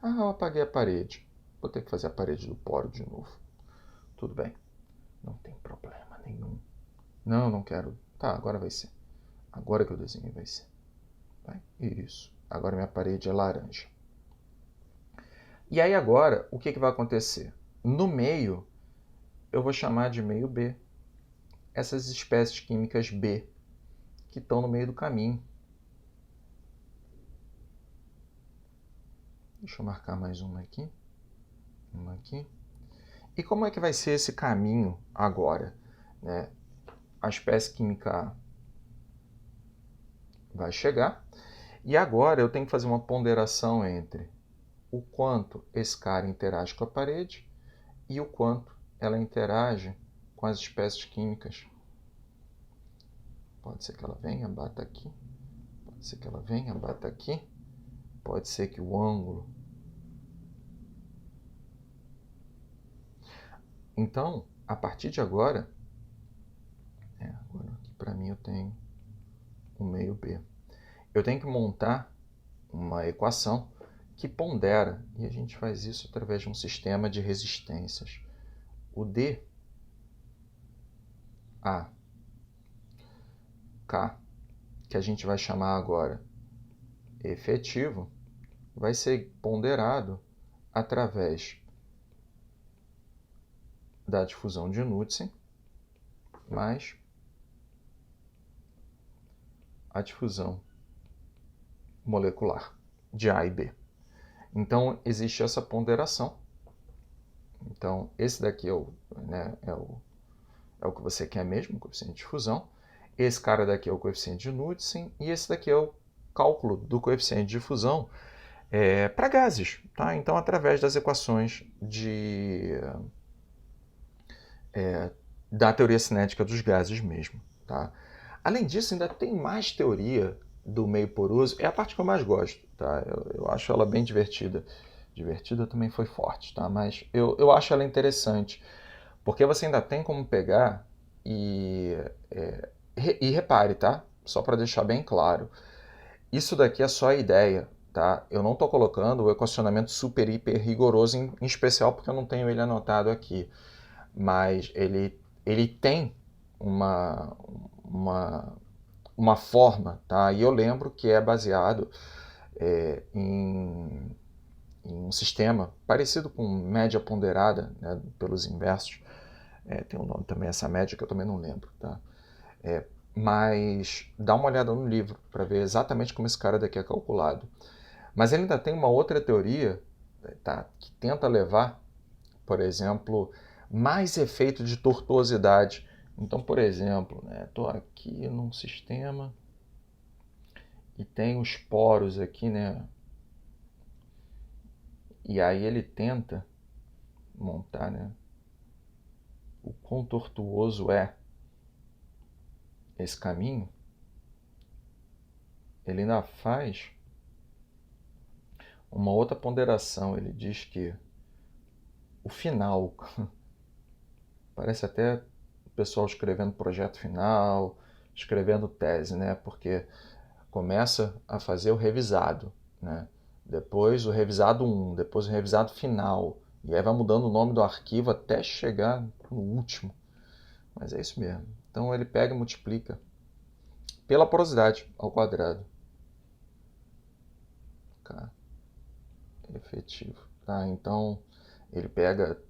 Ah, eu apaguei a parede. Vou ter que fazer a parede do poro de novo. Tudo bem. Não tem problema nenhum. Não, não quero. Tá, agora vai ser. Agora que eu desenhei vai ser. Vai? Isso. Agora minha parede é laranja. E aí agora, o que vai acontecer? No meio, eu vou chamar de meio B essas espécies químicas B que estão no meio do caminho. Deixa eu marcar mais uma aqui. Uma aqui. E como é que vai ser esse caminho agora? Né? A espécie química A vai chegar e agora eu tenho que fazer uma ponderação entre o quanto esse cara interage com a parede e o quanto ela interage com as espécies químicas. Pode ser que ela venha, bata aqui. Pode ser que ela venha, bata aqui. Pode ser que o ângulo... Então, a partir de agora, agora aqui para mim eu tenho o meio B. Eu tenho que montar uma equação que pondera, e a gente faz isso através de um sistema de resistências. O D, A, K, que a gente vai chamar agora efetivo, vai ser ponderado através da difusão de Knudsen mais a difusão molecular de A e B. Então, existe essa ponderação. Então, esse daqui é o que você quer mesmo, o coeficiente de difusão. Esse cara daqui é o coeficiente de Knudsen e esse daqui é o cálculo do coeficiente de difusão para gases. Tá? Então, através das equações da teoria cinética dos gases mesmo. Tá? Além disso, ainda tem mais teoria do meio poroso. É a parte que eu mais gosto. Tá? Eu acho ela bem divertida. Divertida também foi forte, tá? Mas eu acho ela interessante. Porque você ainda tem como pegar e repare, tá? Só para deixar bem claro. Isso daqui é só a ideia. tá? Eu não estou colocando o equacionamento super, hiper rigoroso em especial porque eu não tenho ele anotado aqui. Mas ele tem uma, uma forma, tá? E eu lembro que é baseado em um sistema parecido com média ponderada, né, pelos inversos. Tem um nome também essa média que eu também não lembro, tá? Mas dá uma olhada no livro para ver exatamente como esse cara daqui é calculado. Mas ele ainda tem uma outra teoria, tá, que tenta levar, por exemplo, mais efeito de tortuosidade. Então, por exemplo, estou aqui num sistema e tem os poros aqui, né? E aí ele tenta montar, né, o quão tortuoso é esse caminho. Ele ainda faz uma outra ponderação. Ele diz que o final, parece até o pessoal escrevendo projeto final, escrevendo tese, né? Porque começa a fazer o revisado, né? Depois o revisado 1, depois o revisado final, e aí vai mudando o nome do arquivo até chegar no último. Mas é isso mesmo. Então ele pega e multiplica pela porosidade ao quadrado. Tá? Efetivo. Tá? Então ele pega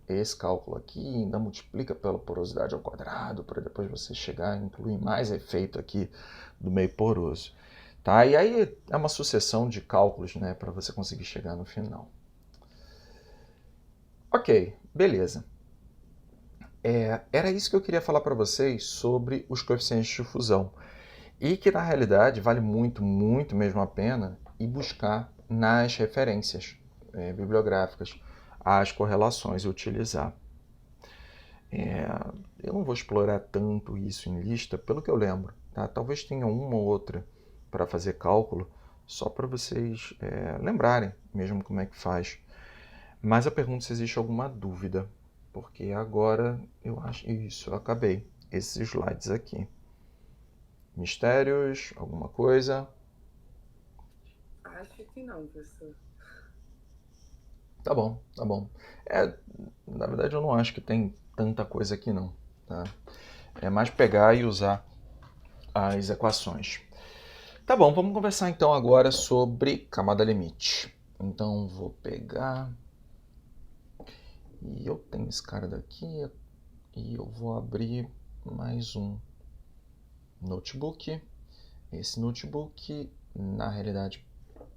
esse cálculo aqui e ainda multiplica pela porosidade ao quadrado para depois você chegar a incluir mais efeito aqui do meio poroso. Tá? E aí é uma sucessão de cálculos, né, para você conseguir chegar no final. Ok, beleza. Era isso que eu queria falar para vocês sobre os coeficientes de fusão. E que na realidade vale muito, muito mesmo a pena ir buscar nas referências bibliográficas as correlações e utilizar. Eu não vou explorar tanto isso em lista, pelo que eu lembro. Tá? Talvez tenha uma ou outra para fazer cálculo, só para vocês lembrarem mesmo como é que faz. Mas eu pergunto se existe alguma dúvida, porque agora eu acho isso, eu acabei esses slides aqui. Mistérios, alguma coisa? Acho que não, professor. Tá bom, tá bom. Na verdade eu não acho que tem tanta coisa aqui não, tá? É mais pegar e usar as equações. Tá bom, vamos conversar então agora sobre camada limite. Então vou pegar e eu tenho esse cara daqui e eu vou abrir mais um notebook. Esse notebook, na realidade,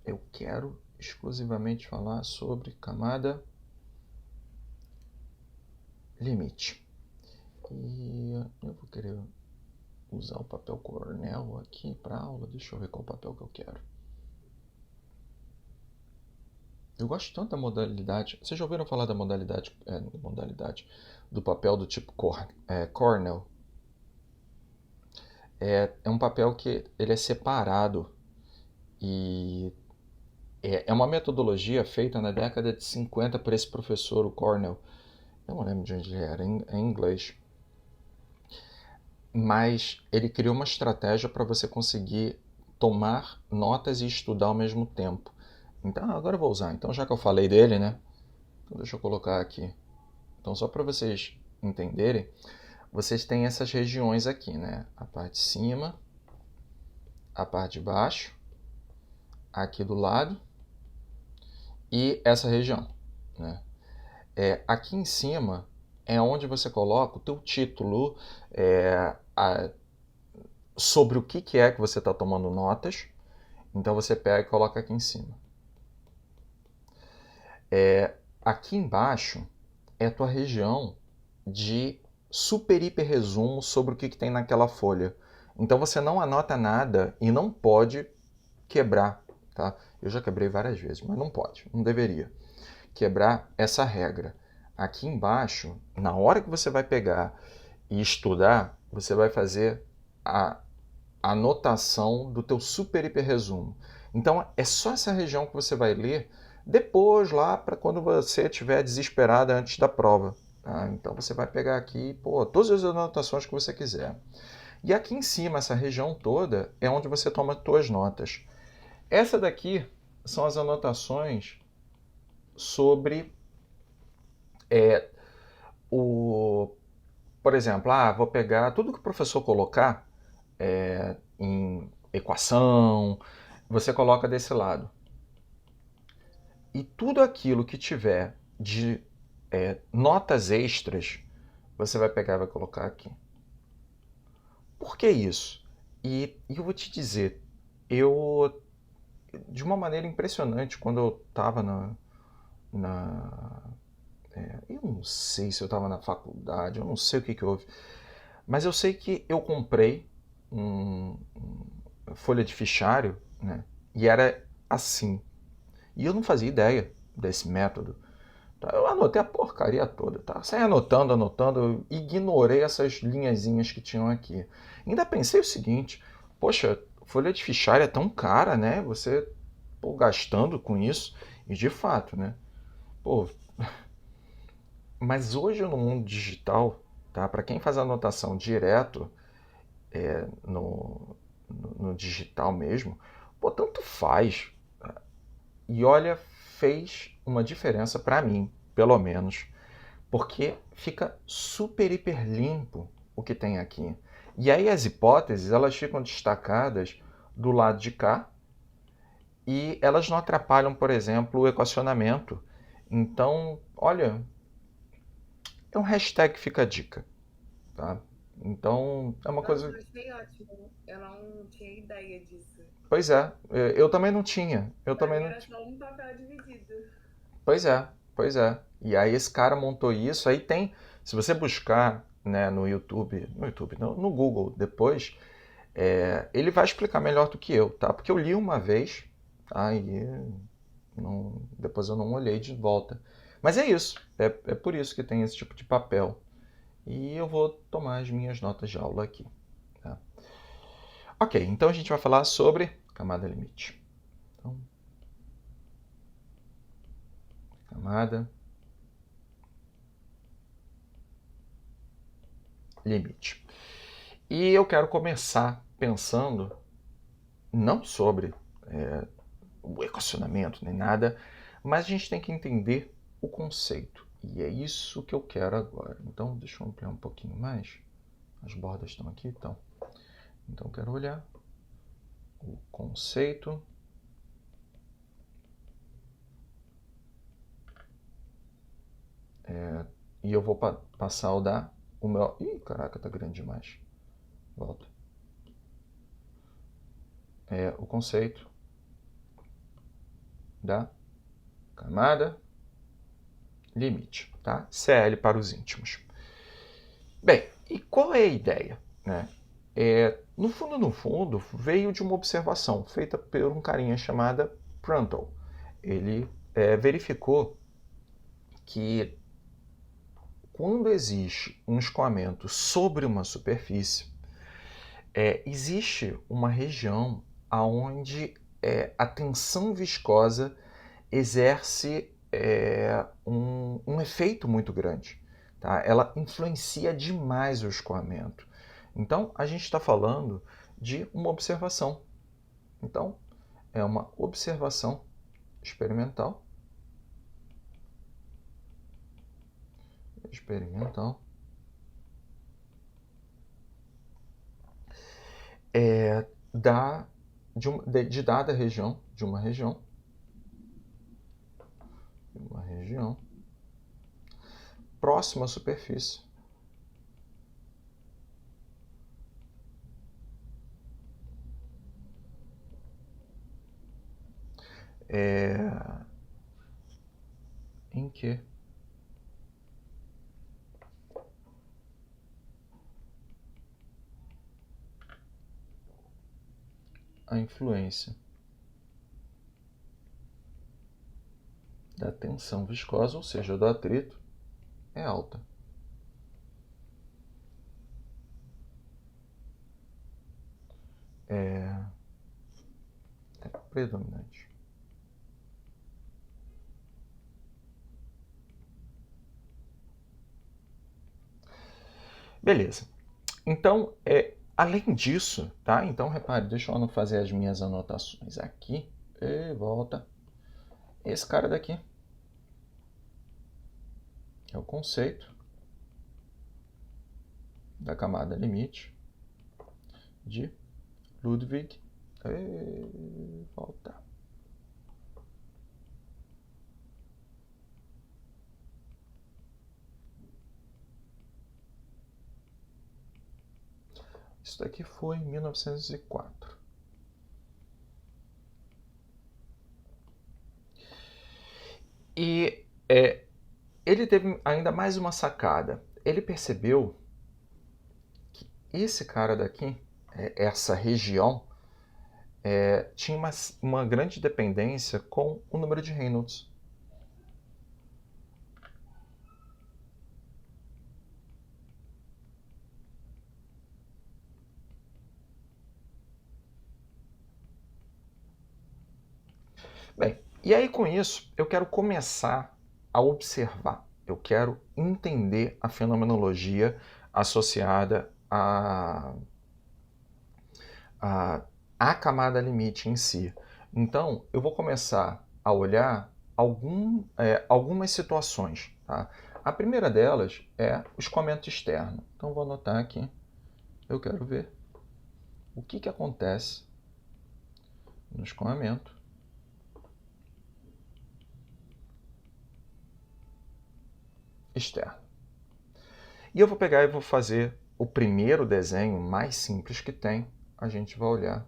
eu quero exclusivamente falar sobre camada limite. E eu vou querer usar o papel Cornell aqui para aula. Deixa eu ver qual papel que eu quero. Eu gosto tanto da modalidade. Vocês já ouviram falar da modalidade do papel do tipo Cornell? É um papel que ele é separado e é uma metodologia feita na década de 50 por esse professor, o Cornell. Eu não lembro de onde ele era, em inglês. Mas ele criou uma estratégia para você conseguir tomar notas e estudar ao mesmo tempo. Então, agora eu vou usar. Então, já que eu falei dele, né? Então, deixa eu colocar aqui. Então, só para vocês entenderem, vocês têm essas regiões aqui, né? A parte de cima, a parte de baixo, aqui do lado e essa região, né? Aqui em cima é onde você coloca o teu título sobre o que é que você está tomando notas. Então você pega e coloca aqui em cima. Aqui embaixo é a tua região de super hiper resumo sobre o que tem naquela folha. Então você não anota nada e não pode quebrar, tá? Eu já quebrei várias vezes, mas não pode, não deveria quebrar essa regra. Aqui embaixo, na hora que você vai pegar e estudar, você vai fazer a anotação do teu super hiper resumo. Então é só essa região que você vai ler depois lá para quando você estiver desesperada antes da prova. Tá? Então você vai pegar aqui todas as anotações que você quiser. E aqui em cima, essa região toda, é onde você toma as suas notas. Essa daqui são as anotações sobre o... Por exemplo, vou pegar tudo que o professor colocar em equação, você coloca desse lado. E tudo aquilo que tiver de notas extras, você vai pegar e vai colocar aqui. Por que isso? E eu vou te dizer, de uma maneira impressionante, quando eu estava eu não sei se eu estava na faculdade, eu não sei o que houve, mas eu sei que eu comprei folha de fichário, né? E era assim. E eu não fazia ideia desse método. Tá? Eu anotei a porcaria toda, tá? Saí anotando, eu ignorei essas linhazinhas que tinham aqui. Ainda pensei o seguinte, poxa, folha de fichário é tão cara, né? Você gastando com isso, e de fato, né? Pô, mas hoje no mundo digital, tá? Para quem faz anotação direto no digital mesmo, pô, tanto faz. E olha, fez uma diferença para mim, pelo menos, porque fica super hiper limpo o que tem aqui. E aí as hipóteses, elas ficam destacadas do lado de cá e elas não atrapalham, por exemplo, o equacionamento. Então, olha, é um hashtag fica a dica, tá? Então, é uma Nossa, coisa... eu achei ótimo. Eu não tinha ideia disso. Pois é, eu também não tinha. Eu Pra também mim não era tinha. só um papel dividido. Pois é, pois é. E aí esse cara montou isso, aí tem, se você buscar, né, no Google depois, ele vai explicar melhor do que eu, tá? Porque eu li uma vez, tá? Depois eu não olhei de volta. Mas é isso, é por isso que tem esse tipo de papel. E eu vou tomar as minhas notas de aula aqui, tá? Ok, então a gente vai falar sobre camada limite. Então, camada limite. E eu quero começar pensando não sobre o equacionamento nem nada, mas a gente tem que entender o conceito. E é isso que eu quero agora. Então, deixa eu ampliar um pouquinho mais. As bordas estão aqui, então. Então, eu quero olhar o conceito. E eu vou passar o meu... Ih, caraca, tá grande demais. Volta. O conceito da camada limite, tá? CL para os íntimos. Bem, e qual é a ideia, né? No fundo, veio de uma observação feita por um carinha chamado Prandtl. Ele verificou que quando existe um escoamento sobre uma superfície, existe uma região onde a tensão viscosa exerce um efeito muito grande. Tá? Ela influencia demais o escoamento. Então, a gente está falando de uma observação. Então, é uma observação experimental. Experimental. De dada região, de uma região, próxima à superfície. Em que a influência da tensão viscosa, ou seja, do atrito, é alta. É predominante. Beleza. Então, além disso, tá? Então, repare, deixa eu não fazer as minhas anotações aqui, E volta. Esse cara daqui é o conceito da camada limite de Ludwig. E volta. Isso daqui foi em 1904. E ele teve ainda mais uma sacada. Ele percebeu que esse cara daqui, essa região, tinha uma grande dependência com o número de Reynolds. Bem, e aí com isso eu quero começar a observar, eu quero entender a fenomenologia associada à camada limite em si. Então eu vou começar a olhar algumas situações. Tá? A primeira delas é o escoamento externo. Então vou anotar aqui, eu quero ver o que acontece no escoamento externo. E eu vou pegar e vou fazer o primeiro desenho mais simples que tem. A gente vai olhar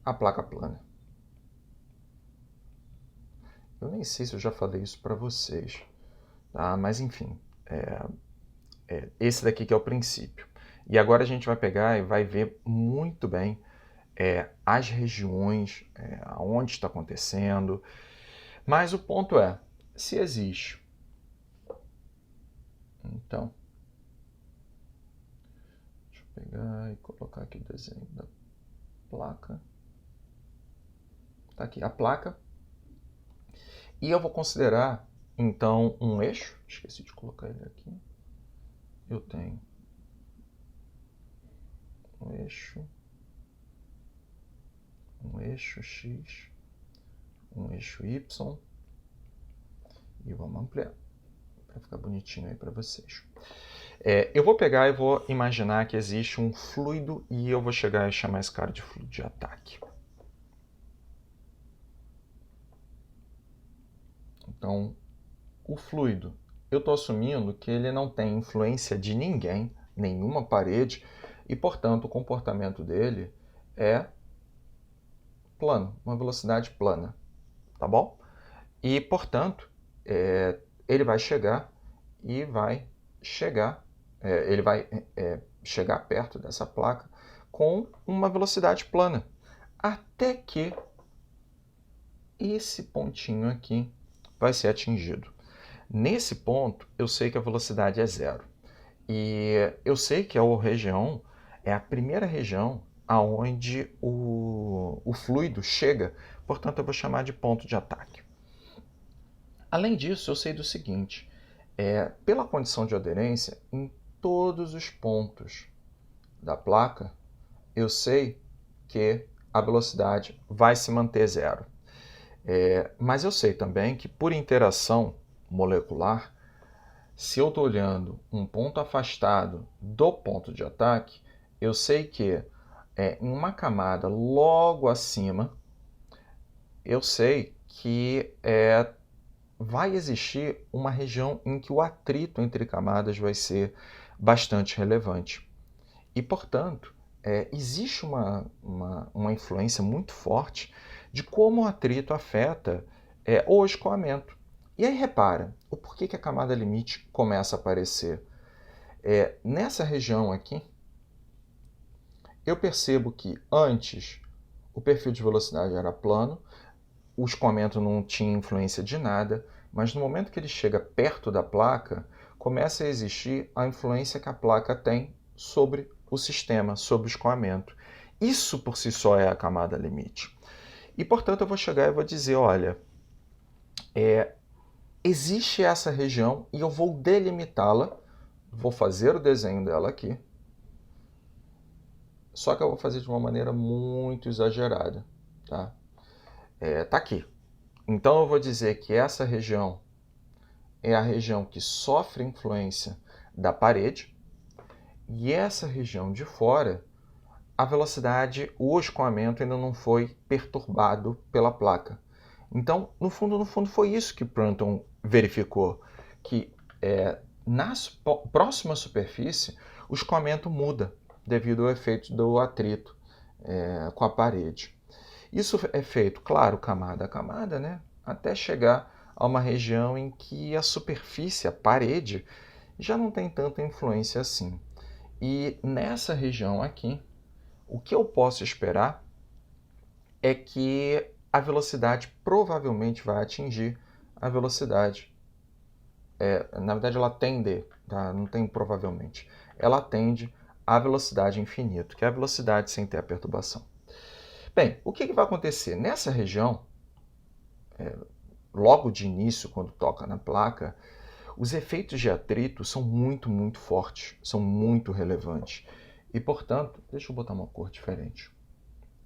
a placa plana. Eu nem sei se eu já falei isso para vocês, tá? Mas enfim, esse daqui que é o princípio. E agora a gente vai pegar e vai ver muito bem as regiões, aonde está acontecendo. Mas o ponto é, se existe. Então, deixa eu pegar e colocar aqui o desenho da placa. Tá aqui a placa. E eu vou considerar, então, um eixo. Esqueci de colocar ele aqui. Eu tenho um eixo X, um eixo Y. E vamos ampliar para ficar bonitinho aí para vocês. Eu vou pegar e vou imaginar que existe um fluido e eu vou chegar e chamar esse cara de fluido de ataque. Então, o fluido, eu estou assumindo que ele não tem influência de ninguém, nenhuma parede, e, portanto, o comportamento dele é plano, uma velocidade plana, tá bom? E, portanto, ele vai chegar e vai chegar, ele vai chegar perto dessa placa com uma velocidade plana, até que esse pontinho aqui vai ser atingido. Nesse ponto, eu sei que a velocidade é zero. E eu sei que a região é a primeira região aonde o fluido chega, portanto eu vou chamar de ponto de ataque. Além disso, eu sei do seguinte, pela condição de aderência, em todos os pontos da placa, eu sei que a velocidade vai se manter zero. Mas eu sei também que por interação molecular, se eu estou olhando um ponto afastado do ponto de ataque, eu sei que em uma camada logo acima, eu sei que vai existir uma região em que o atrito entre camadas vai ser bastante relevante. E, portanto, existe uma influência muito forte de como o atrito afeta o escoamento. E aí repara, o porquê que a camada limite começa a aparecer. Nessa região aqui, eu percebo que antes o perfil de velocidade era plano, o escoamento não tinha influência de nada, mas no momento que ele chega perto da placa, começa a existir a influência que a placa tem sobre o sistema, sobre o escoamento. Isso por si só é a camada limite. E, portanto, eu vou chegar e vou dizer, olha, existe essa região e eu vou delimitá-la, vou fazer o desenho dela aqui, só que eu vou fazer de uma maneira muito exagerada, tá? Tá aqui. Então eu vou dizer que essa região é a região que sofre influência da parede, e essa região de fora, a velocidade, o escoamento ainda não foi perturbado pela placa. Então, no fundo, foi isso que Prunton verificou, que na próxima superfície, o escoamento muda devido ao efeito do atrito com a parede. Isso é feito, claro, camada a camada, né, até chegar a uma região em que a superfície, a parede, já não tem tanta influência assim. E nessa região aqui, o que eu posso esperar é que a velocidade provavelmente vai atingir a velocidade. Na verdade, ela tende, tá? Não tem provavelmente. Ela tende à velocidade infinita, que é a velocidade sem ter a perturbação. Bem, o que vai acontecer? Nessa região, logo de início, quando toca na placa, os efeitos de atrito são muito, muito fortes, são muito relevantes. E, portanto, deixa eu botar uma cor diferente.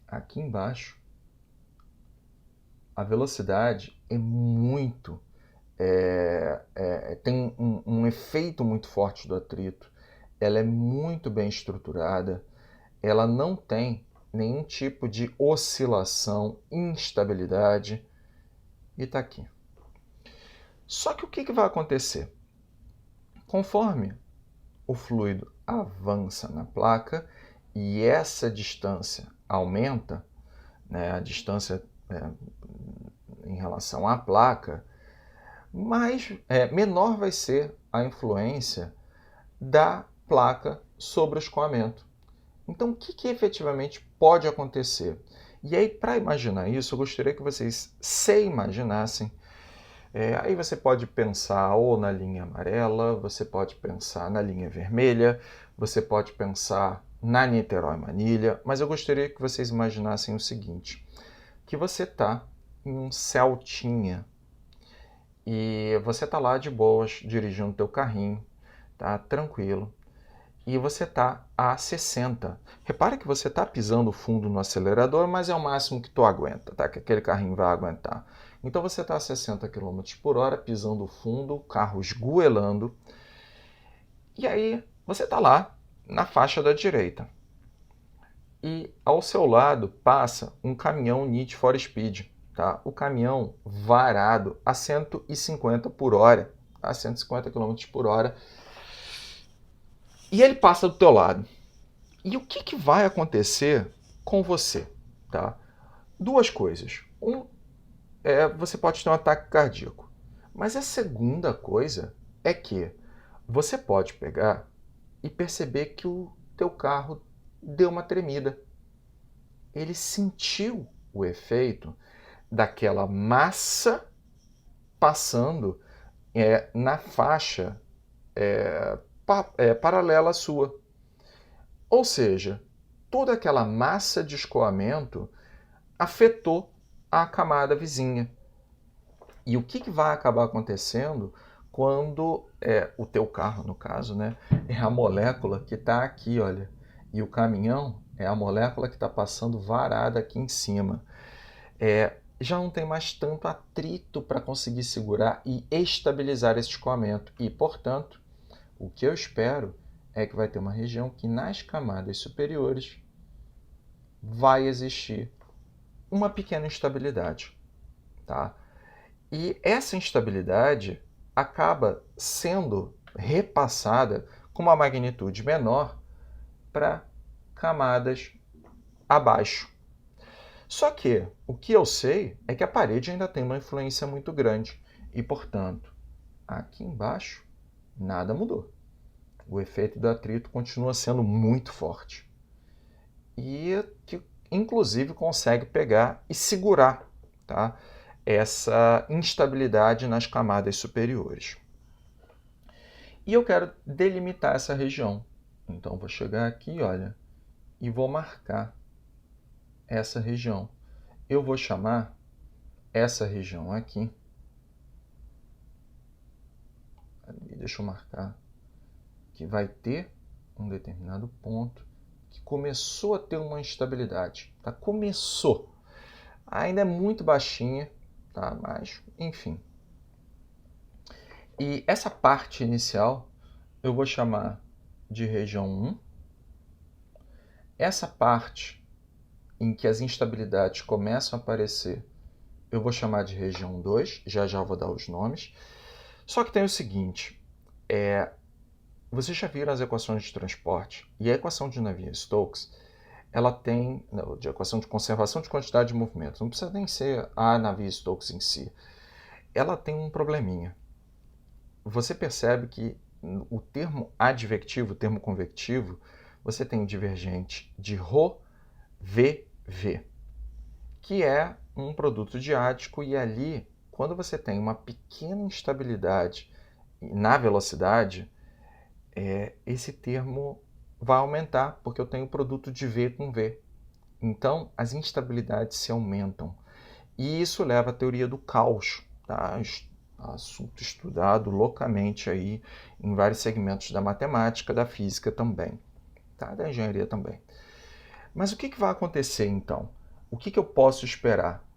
Aqui embaixo, a velocidade é muito... tem um efeito muito forte do atrito. Ela é muito bem estruturada. Ela não tem nenhum tipo de oscilação, instabilidade. E está aqui. Só que o que vai acontecer? Conforme o fluido avança na placa e essa distância aumenta, né, a distância em relação à placa, menor vai ser a influência da placa sobre o escoamento. Então, o que efetivamente pode acontecer? E aí, para imaginar isso, eu gostaria que vocês se imaginassem. Aí você pode pensar ou na linha amarela, você pode pensar na linha vermelha, você pode pensar na Niterói-Manilha, mas eu gostaria que vocês imaginassem o seguinte, que você está em um Celtinha e você está lá de boas, dirigindo o teu carrinho, tá tranquilo, e você está a 60. Repare que você está pisando fundo no acelerador, mas é o máximo que tu aguenta, tá? Que aquele carrinho vai aguentar. Então você está a 60 km por hora, pisando fundo, o carro esgoelando, e aí você está lá na faixa da direita. E ao seu lado passa um caminhão Need for Speed, tá? O caminhão varado a 150 por hora, a 150 km por hora, e ele passa do teu lado. E o que vai acontecer com você? Tá? Duas coisas. Você pode ter um ataque cardíaco. Mas a segunda coisa é que você pode pegar e perceber que o teu carro deu uma tremida. Ele sentiu o efeito daquela massa passando na faixa paralela à sua. Ou seja, toda aquela massa de escoamento afetou a camada vizinha. E o que vai acabar acontecendo quando o teu carro, no caso, né, é a molécula que está aqui, olha, e o caminhão é a molécula que está passando varada aqui em cima. Já não tem mais tanto atrito para conseguir segurar e estabilizar esse escoamento. E, portanto, o que eu espero é que vai ter uma região que nas camadas superiores vai existir uma pequena instabilidade, tá? E essa instabilidade acaba sendo repassada com uma magnitude menor para camadas abaixo. Só que o que eu sei é que a parede ainda tem uma influência muito grande e, portanto, aqui embaixo nada mudou. O efeito do atrito continua sendo muito forte e que inclusive consegue pegar e segurar, tá, essa instabilidade nas camadas superiores. E eu quero delimitar essa região. Então vou chegar aqui, olha, e vou marcar essa região. Eu vou chamar essa região aqui. Deixa eu marcar que vai ter um determinado ponto que começou a ter uma instabilidade. Tá? Começou. Ainda é muito baixinha, tá? Mas, enfim. E essa parte inicial eu vou chamar de região 1. Essa parte em que as instabilidades começam a aparecer, eu vou chamar de região 2, já já vou dar os nomes. Só que tem o seguinte, vocês já viram as equações de transporte, e a equação de Navier-Stokes, ela tem, de equação de conservação de quantidade de movimentos, não precisa nem ser a Navier-Stokes em si, ela tem um probleminha. Você percebe que o termo advectivo, o termo convectivo, você tem o divergente de ρ, v, v, que é um produto diádico, e ali, quando você tem uma pequena instabilidade na velocidade, esse termo vai aumentar, porque eu tenho produto de v com v. Então, as instabilidades se aumentam. E isso leva à teoria do caos, tá? Assunto estudado loucamente aí em vários segmentos da matemática, da física também, tá? Da engenharia também. Mas o que vai acontecer então? O que eu posso esperar?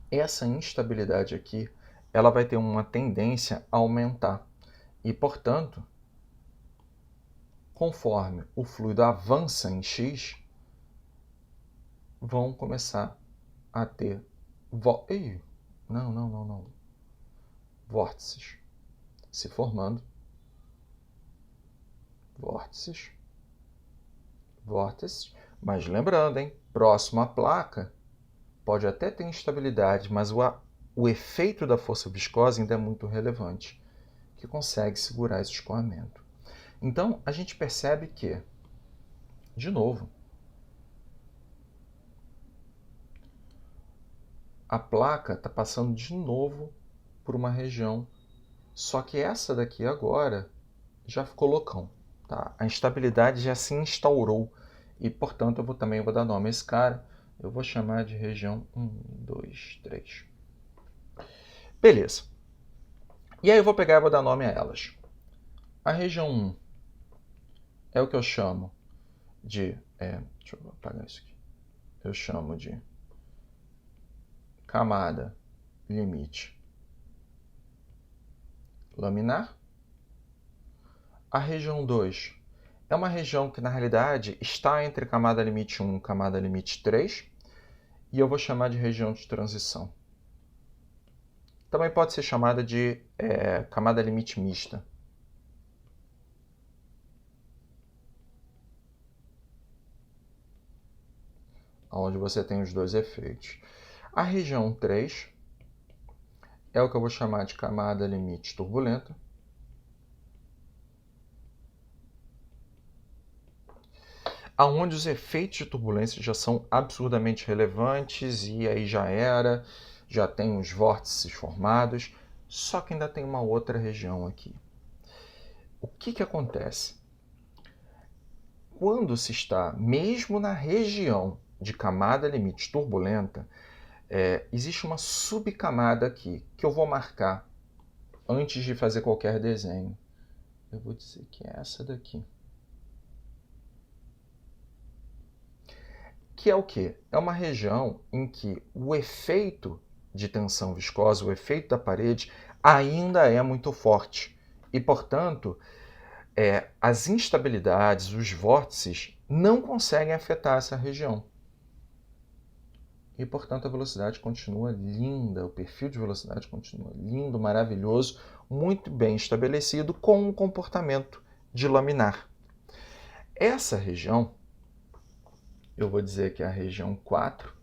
Essa instabilidade aqui, ela vai ter uma tendência a aumentar. E, portanto, conforme o fluido avança em x, vão começar a ter vórtices se formando. Vórtices. Mas lembrando, hein? Próximo à placa, pode até ter instabilidade, mas o efeito da força viscosa ainda é muito relevante, que consegue segurar esse escoamento. Então, a gente percebe que, de novo, a placa está passando de novo por uma região, só que essa daqui agora já ficou loucão. Tá? A instabilidade já se instaurou e, portanto, eu também vou dar nome a esse cara. Eu vou chamar de região 1, 2, 3. Beleza. E aí eu vou pegar e vou dar nome a elas. A região 1 é o que eu chamo de... deixa eu apagar isso aqui. Eu chamo de camada limite laminar. A região 2 é uma região que, na realidade, está entre camada limite 1 e camada limite 3, e eu vou chamar de região de transição. Também pode ser chamada de camada limite mista. Onde você tem os dois efeitos. A região 3 é o que eu vou chamar de camada limite turbulenta. Onde os efeitos de turbulência já são absurdamente relevantes, e aí já tem os vórtices formados, só que ainda tem uma outra região aqui. O que acontece? Quando se está mesmo na região de camada limite turbulenta, existe uma subcamada aqui, que eu vou marcar antes de fazer qualquer desenho. Eu vou dizer que é essa daqui. Que é o quê? É uma região em que o efeito de tensão viscosa, o efeito da parede, ainda é muito forte. E, portanto, as instabilidades, os vórtices, não conseguem afetar essa região. E, portanto, a velocidade continua linda, o perfil de velocidade continua lindo, maravilhoso, muito bem estabelecido, com um comportamento de laminar. Essa região, eu vou dizer que é a região 4.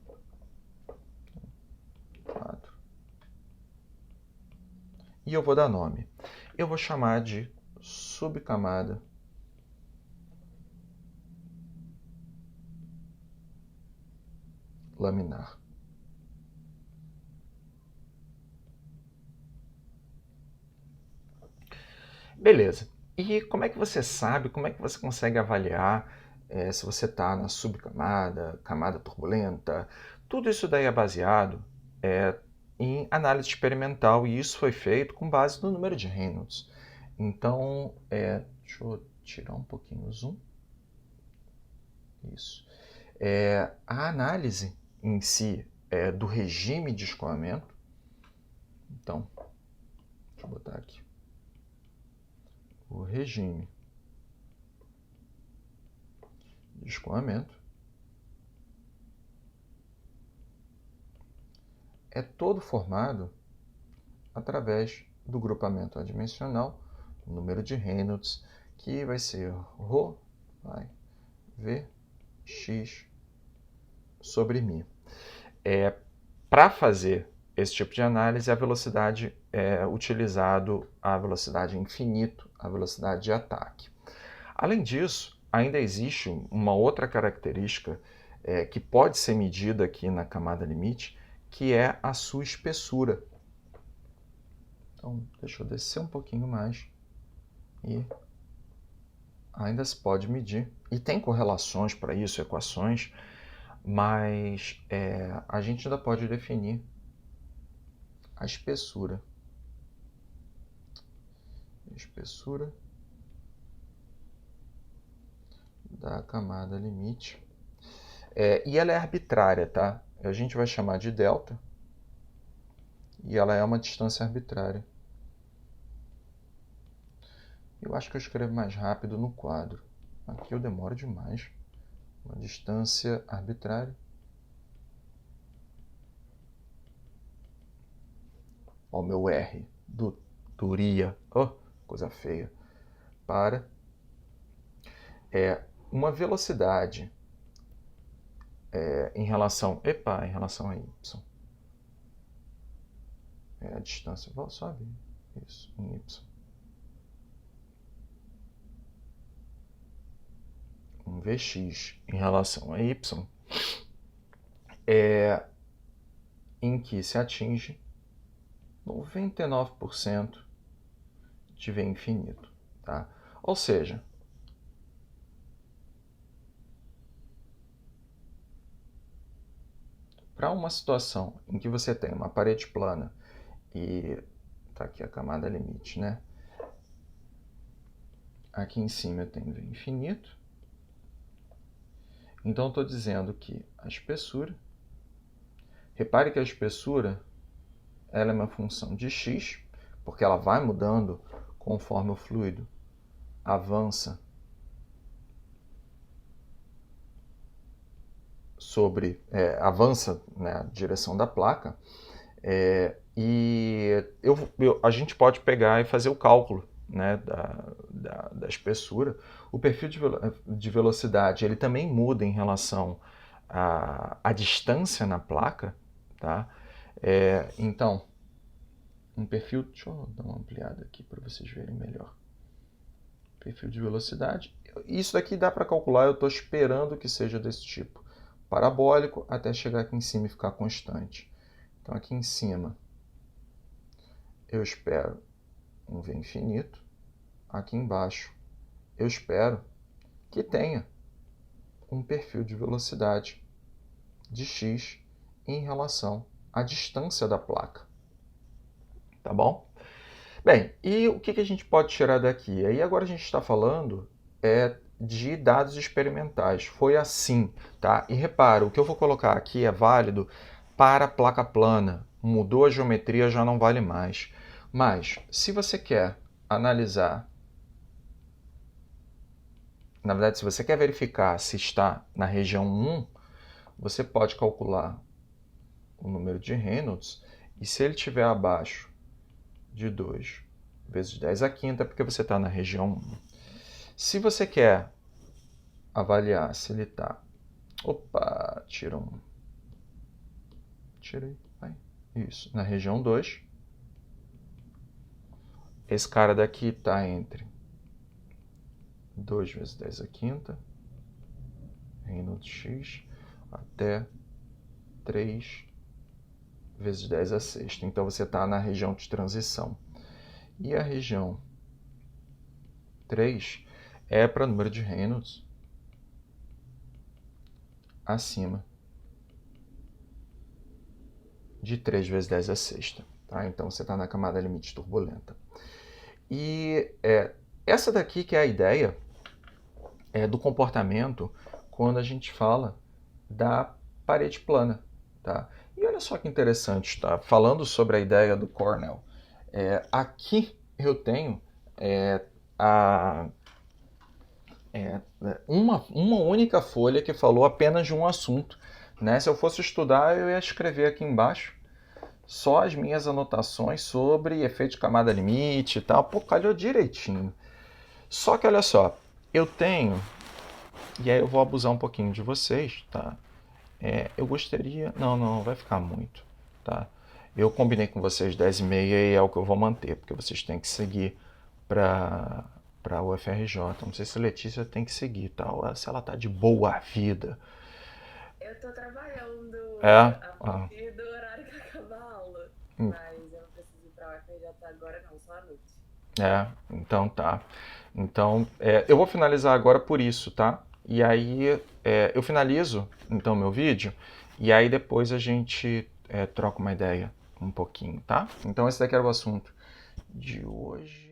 E eu vou dar nome. Eu vou chamar de subcamada laminar. Beleza. E como é que você sabe, como é que você consegue avaliar se você está na subcamada, camada turbulenta? Tudo isso daí é baseado em análise experimental, e isso foi feito com base no número de Reynolds. Então, deixa eu tirar um pouquinho o zoom. Isso. A análise em si do regime de escoamento. Então, deixa eu botar aqui. O regime de escoamento é todo formado através do grupamento adimensional, o número de Reynolds, que vai ser ρ vai V x sobre μ. Para fazer esse tipo de análise, a velocidade é utilizado a velocidade infinito, a velocidade de ataque. Além disso, ainda existe uma outra característica que pode ser medida aqui na camada limite, que é a sua espessura. Então, deixa eu descer um pouquinho mais e ainda se pode medir. E tem correlações para isso, equações, mas a gente ainda pode definir a espessura. Espessura da camada limite. E ela é arbitrária, tá? A gente vai chamar de delta. E ela é uma distância arbitrária. Eu acho que eu escrevo mais rápido no quadro. Aqui eu demoro demais. Uma distância arbitrária. Ó, o meu R do Turia. Oh, coisa feia. Para uma velocidade em relação a y. A distância, sobe isso, em y. Um Vx em relação a y em que se atinge 99% de V infinito. Tá? Ou seja, para uma situação em que você tem uma parede plana e tá aqui a camada limite, né? Aqui em cima eu tenho V infinito. Então estou dizendo que a espessura, repare que a espessura ela é uma função de x, porque ela vai mudando conforme o fluido avança avança na direção da placa, e a gente pode pegar e fazer o cálculo, né, da espessura. O perfil de velocidade ele também muda em relação à distância na placa, tá? Então, um perfil, deixa eu dar uma ampliada aqui para vocês verem melhor. Perfil de velocidade. Isso daqui dá para calcular, eu estou esperando que seja desse tipo. Parabólico até chegar aqui em cima e ficar constante. Então aqui em cima eu espero um V infinito. Aqui embaixo eu espero que tenha um perfil de velocidade de x em relação à distância da placa. Tá bom? Bem, e o que a gente pode tirar daqui? Aí agora a gente está falando de dados experimentais. Foi assim, tá? E repara, o que eu vou colocar aqui é válido para a placa plana. Mudou a geometria, já não vale mais. Mas, se você quer analisar, na verdade, se você quer verificar se está na região 1, você pode calcular o número de Reynolds, e se ele estiver abaixo de 2 vezes 10 à quinta, é porque você está na região 1. Se você quer avaliar se ele está... Opa, tira um. Tirei. Vai. Isso, na região 2. Esse cara daqui está entre 2 vezes 10 à quinta, Reynolds x, até 3 vezes 10 à sexta. Então você está na região de transição. E a região 3 é para número de Reynolds acima de 3 vezes 10 à sexta. Tá? Então você está na camada limite turbulenta. E essa daqui que é a ideia do comportamento quando a gente fala da parede plana, tá? E olha só que interessante, tá? Falando sobre a ideia do Cornell, aqui eu tenho a, uma única folha que falou apenas de um assunto, né? Se eu fosse estudar, eu ia escrever aqui embaixo só as minhas anotações sobre efeito de camada limite e tal. Pô, calhou direitinho. Só que olha só, eu tenho, e aí eu vou abusar um pouquinho de vocês, tá? Eu gostaria... Não, vai ficar muito, tá? Eu combinei com vocês 10h30 e é o que eu vou manter, porque vocês têm que seguir para o UFRJ. Não sei se a Letícia tem que seguir, tal, se ela tá de boa vida. Eu tô trabalhando É? a Ah, partir do horário que acaba a aula. Mas eu não preciso ir pra UFRJ agora não, só à noite. então tá. Então, eu vou finalizar agora por isso, tá? E aí, eu finalizo, então, meu vídeo, e aí depois a gente troca uma ideia um pouquinho, tá? Então, esse daqui era o assunto de hoje.